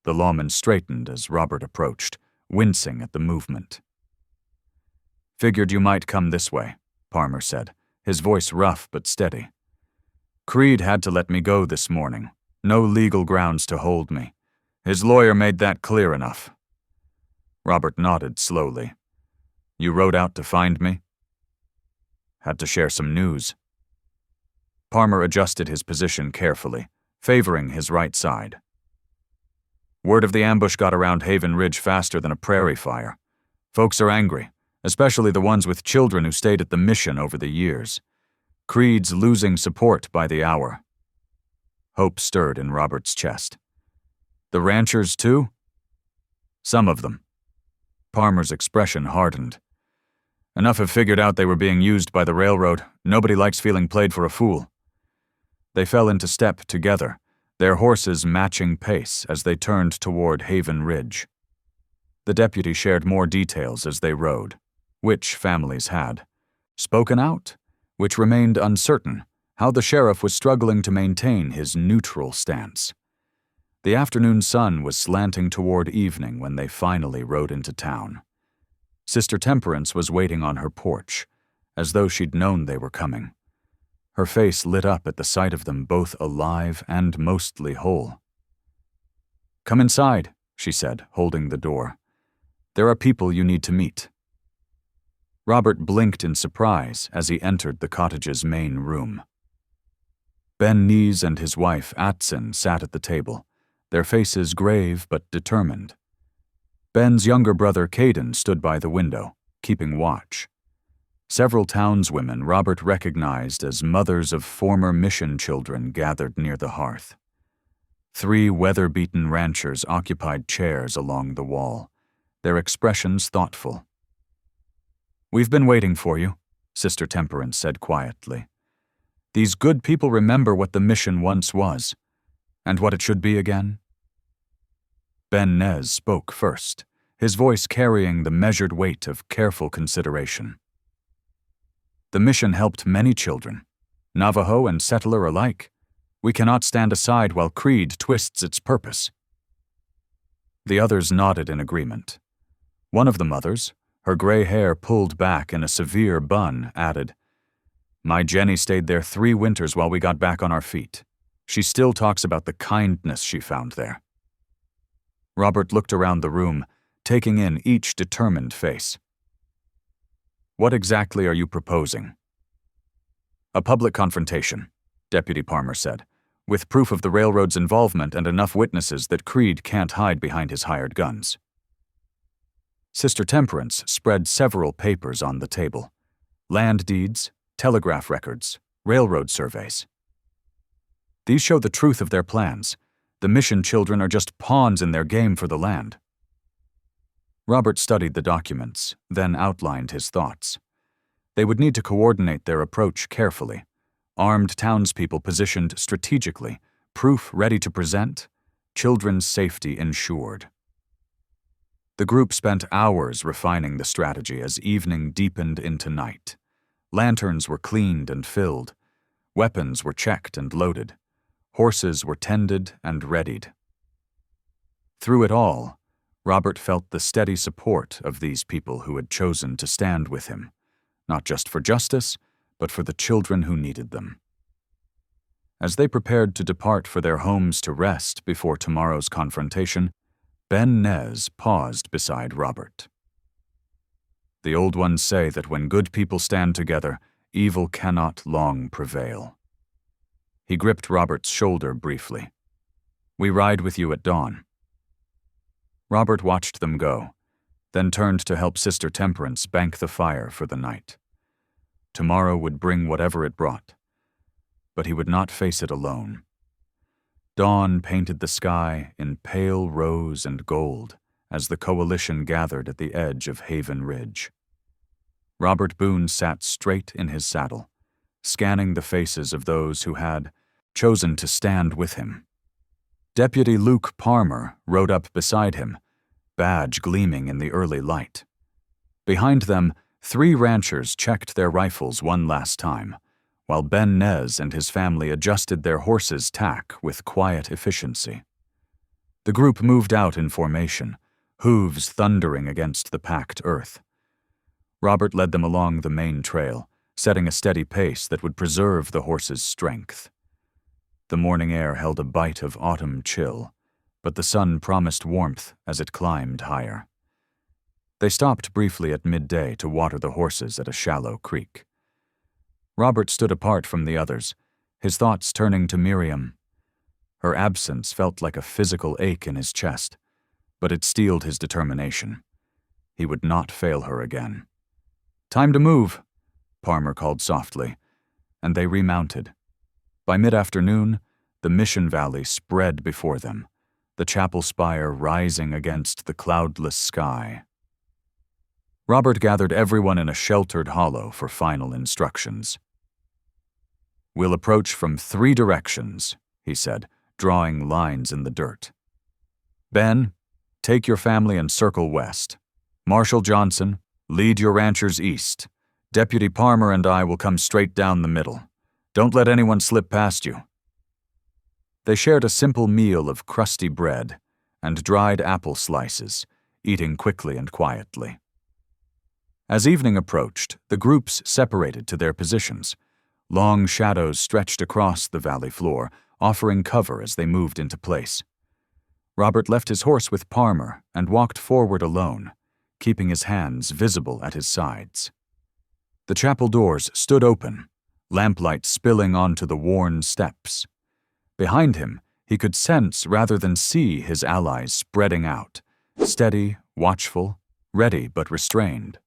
The lawman straightened as Robert approached, wincing at the movement. "Figured you might come this way," Parmer said, his voice rough but steady. "Creed had to let me go this morning. No legal grounds to hold me. His lawyer made that clear enough." Robert nodded slowly. "You rode out to find me?" "Had to share some news." Parmer adjusted his position carefully, favoring his right side. "Word of the ambush got around Haven Ridge faster than a prairie fire. Folks are angry, especially the ones with children who stayed at the mission over the years. Creed's losing support by the hour." Hope stirred in Robert's chest. "The ranchers, too?" "Some of them." Parmer's expression hardened. "Enough have figured out they were being used by the railroad. Nobody likes feeling played for a fool." They fell into step together, their horses matching pace as they turned toward Haven Ridge. The deputy shared more details as they rode, which families had spoken out, which remained uncertain, how the sheriff was struggling to maintain his neutral stance. The afternoon sun was slanting toward evening when they finally rode into town. Sister Temperance was waiting on her porch, as though she'd known they were coming. Her face lit up at the sight of them both alive and mostly whole. "Come inside," she said, holding the door. "There are people you need to meet." Robert blinked in surprise as he entered the cottage's main room. Ben Nees and his wife Atson sat at the table, their faces grave but determined. Ben's younger brother Caden stood by the window, keeping watch. Several townswomen Robert recognized as mothers of former mission children gathered near the hearth. 3 weather-beaten ranchers occupied chairs along the wall, their expressions thoughtful. "We've been waiting for you," Sister Temperance said quietly. "These good people remember what the mission once was, and what it should be again." Ben Nez spoke first, his voice carrying the measured weight of careful consideration. "The mission helped many children, Navajo and settler alike. We cannot stand aside while Creed twists its purpose." The others nodded in agreement. One of the mothers, her gray hair pulled back in a severe bun, added, "My Jenny stayed there 3 winters while we got back on our feet. She still talks about the kindness she found there." Robert looked around the room, taking in each determined face. "What exactly are you proposing?" "A public confrontation," Deputy Parmer said, "with proof of the railroad's involvement and enough witnesses that Creed can't hide behind his hired guns." Sister Temperance spread several papers on the table: land deeds, telegraph records, railroad surveys. "These show the truth of their plans. The mission children are just pawns in their game for the land." Robert studied the documents, then outlined his thoughts. They would need to coordinate their approach carefully. Armed townspeople positioned strategically, proof ready to present, children's safety ensured. The group spent hours refining the strategy as evening deepened into night. Lanterns were cleaned and filled. Weapons were checked and loaded. Horses were tended and readied. Through it all, Robert felt the steady support of these people who had chosen to stand with him, not just for justice, but for the children who needed them. As they prepared to depart for their homes to rest before tomorrow's confrontation, Ben Nez paused beside Robert. The old ones say that when good people stand together, evil cannot long prevail. He gripped Robert's shoulder briefly. We ride with you at dawn. Robert watched them go, then turned to help Sister Temperance bank the fire for the night. Tomorrow would bring whatever it brought, but he would not face it alone. Dawn painted the sky in pale rose and gold as the coalition gathered at the edge of Haven Ridge. Robert Boone sat straight in his saddle, scanning the faces of those who had chosen to stand with him. Deputy Luke Parmer rode up beside him, badge gleaming in the early light. Behind them, 3 ranchers checked their rifles one last time, while Ben Nez and his family adjusted their horses' tack with quiet efficiency. The group moved out in formation, hooves thundering against the packed earth. Robert led them along the main trail, setting a steady pace that would preserve the horses' strength. The morning air held a bite of autumn chill, but the sun promised warmth as it climbed higher. They stopped briefly at midday to water the horses at a shallow creek. Robert stood apart from the others, his thoughts turning to Miriam. Her absence felt like a physical ache in his chest, but it steeled his determination. He would not fail her again. "Time to move," Parmer called softly, and they remounted. By mid-afternoon, the Mission Valley spread before them, the chapel spire rising against the cloudless sky. Robert gathered everyone in a sheltered hollow for final instructions. "We'll approach from 3 directions," he said, drawing lines in the dirt. "Ben, take your family and circle west. Marshal Johnson, lead your ranchers east. Deputy Parmer and I will come straight down the middle. Don't let anyone slip past you." They shared a simple meal of crusty bread and dried apple slices, eating quickly and quietly. As evening approached, the groups separated to their positions. Long shadows stretched across the valley floor, offering cover as they moved into place. Robert left his horse with Parmer and walked forward alone, keeping his hands visible at his sides. The chapel doors stood open, lamplight spilling onto the worn steps. Behind him, he could sense rather than see his allies spreading out, steady, watchful, ready but restrained.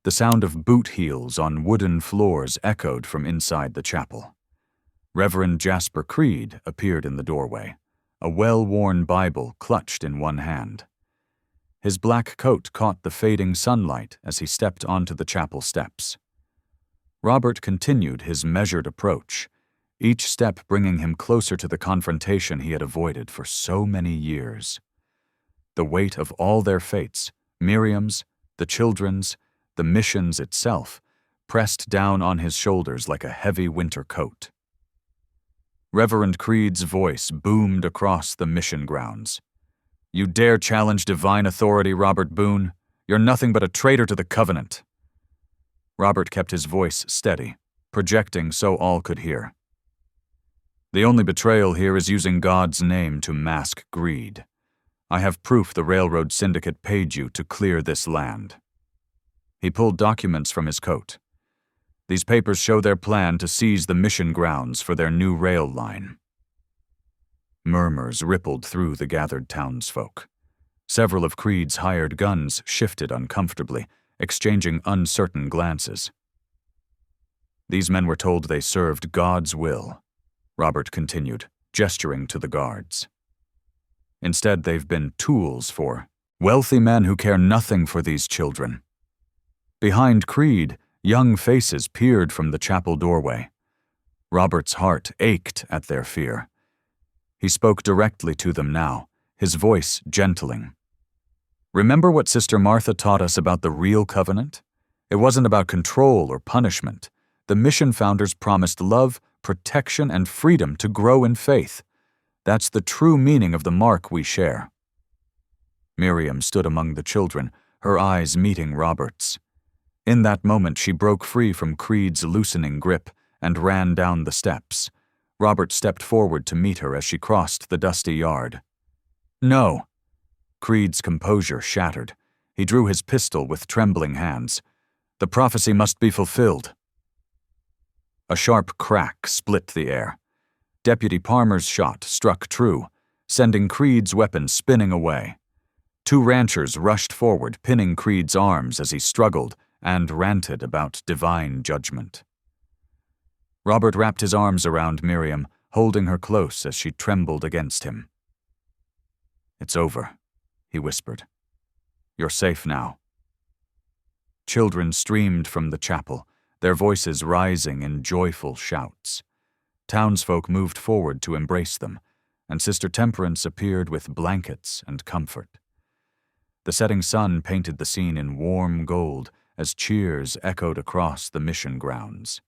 The sound of boot heels on wooden floors echoed from inside the chapel. Reverend Jasper Creed appeared in the doorway, a well-worn Bible clutched in one hand. His black coat caught the fading sunlight as he stepped onto the chapel steps. Robert continued his measured approach, each step bringing him closer to the confrontation he had avoided for so many years. The weight of all their fates, Miriam's, the children's, the mission's itself, pressed down on his shoulders like a heavy winter coat. Reverend Creed's voice boomed across the mission grounds. "You dare challenge divine authority, Robert Boone? You're nothing but a traitor to the covenant." Robert kept his voice steady, projecting so all could hear. "The only betrayal here is using God's name to mask greed. I have proof the railroad syndicate paid you to clear this land." He pulled documents from his coat. "These papers show their plan to seize the mission grounds for their new rail line." Murmurs rippled through the gathered townsfolk. Several of Creed's hired guns shifted uncomfortably, exchanging uncertain glances. "These men were told they served God's will," Robert continued, gesturing to the guards. "Instead, they've been tools for wealthy men who care nothing for these children." Behind Creed, young faces peered from the chapel doorway. Robert's heart ached at their fear. He spoke directly to them now, his voice gentling. "Remember what Sister Martha taught us about the real covenant? It wasn't about control or punishment. The mission founders promised love, protection, and freedom to grow in faith. That's the true meaning of the mark we share." Miriam stood among the children, her eyes meeting Robert's. In that moment, she broke free from Creed's loosening grip and ran down the steps. Robert stepped forward to meet her as she crossed the dusty yard. "No." Creed's composure shattered. He drew his pistol with trembling hands. The prophecy must be fulfilled. A sharp crack split the air. Deputy Palmer's shot struck true, sending Creed's weapon spinning away. Two ranchers rushed forward, pinning Creed's arms as he struggled and ranted about divine judgment. Robert wrapped his arms around Miriam, holding her close as she trembled against him. "It's over," he whispered. "You're safe now." Children streamed from the chapel, their voices rising in joyful shouts. Townsfolk moved forward to embrace them, and Sister Temperance appeared with blankets and comfort. The setting sun painted the scene in warm gold as cheers echoed across the mission grounds.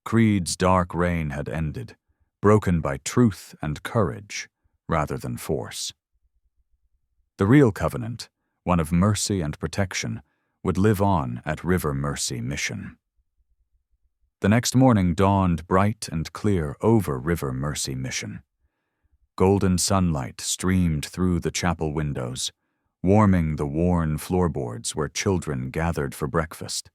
Creed's dark reign had ended, broken by truth and courage rather than force. The real covenant, one of mercy and protection, would live on at River Mercy Mission. The next morning dawned bright and clear over River Mercy Mission. Golden sunlight streamed through the chapel windows, warming the worn floorboards where children gathered for breakfast.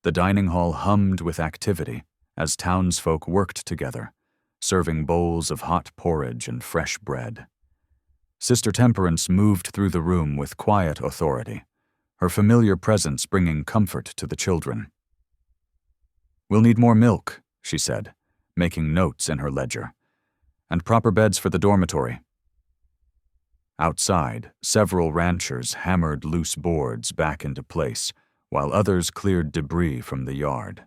The dining hall hummed with activity as townsfolk worked together, serving bowls of hot porridge and fresh bread. Sister Temperance moved through the room with quiet authority, her familiar presence bringing comfort to the children. "We'll need more milk," she said, making notes in her ledger, "and proper beds for the dormitory." Outside, several ranchers hammered loose boards back into place, while others cleared debris from the yard.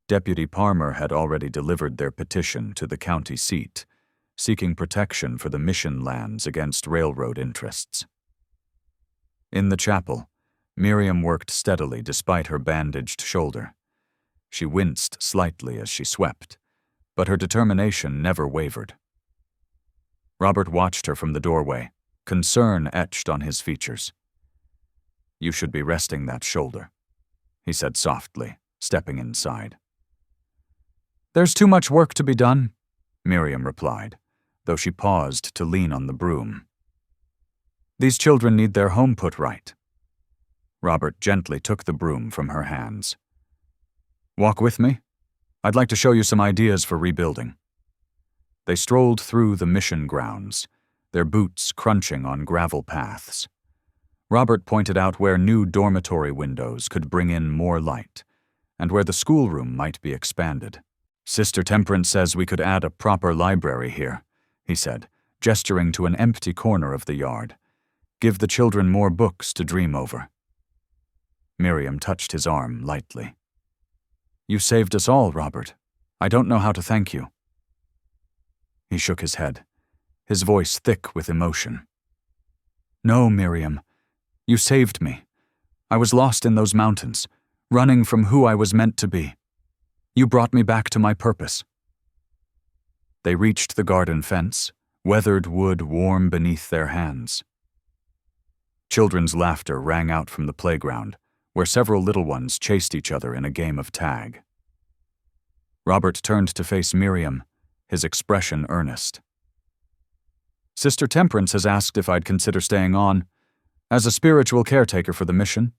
Deputy Palmer had already delivered their petition to the county seat, seeking protection for the mission lands against railroad interests. In the chapel, Miriam worked steadily despite her bandaged shoulder. She winced slightly as she swept, but her determination never wavered. Robert watched her from the doorway, concern etched on his features. "You should be resting that shoulder," he said softly, stepping inside. "There's too much work to be done," Miriam replied, though she paused to lean on the broom. "These children need their home put right." Robert gently took the broom from her hands. "Walk with me? I'd like to show you some ideas for rebuilding." They strolled through the mission grounds, their boots crunching on gravel paths. Robert pointed out where new dormitory windows could bring in more light, and where the schoolroom might be expanded. "Sister Temperance says we could add a proper library here," he said, gesturing to an empty corner of the yard. "Give the children more books to dream over." Miriam touched his arm lightly. "You saved us all, Robert. I don't know how to thank you." He shook his head, his voice thick with emotion. "No, Miriam. You saved me. I was lost in those mountains, running from who I was meant to be. You brought me back to my purpose." They reached the garden fence, weathered wood warm beneath their hands. Children's laughter rang out from the playground, where several little ones chased each other in a game of tag. Robert turned to face Miriam, his expression earnest. "Sister Temperance has asked if I'd consider staying on, as a spiritual caretaker for the mission."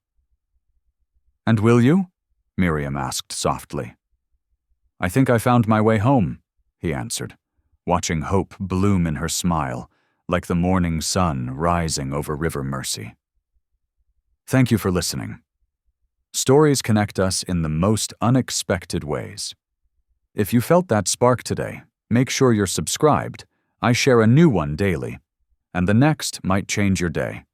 "And will you?" Miriam asked softly. "I think I found my way home," he answered, watching hope bloom in her smile, like the morning sun rising over River Mercy. Thank you for listening. Stories connect us in the most unexpected ways. If you felt that spark today, make sure you're subscribed. I share a new one daily, and the next might change your day.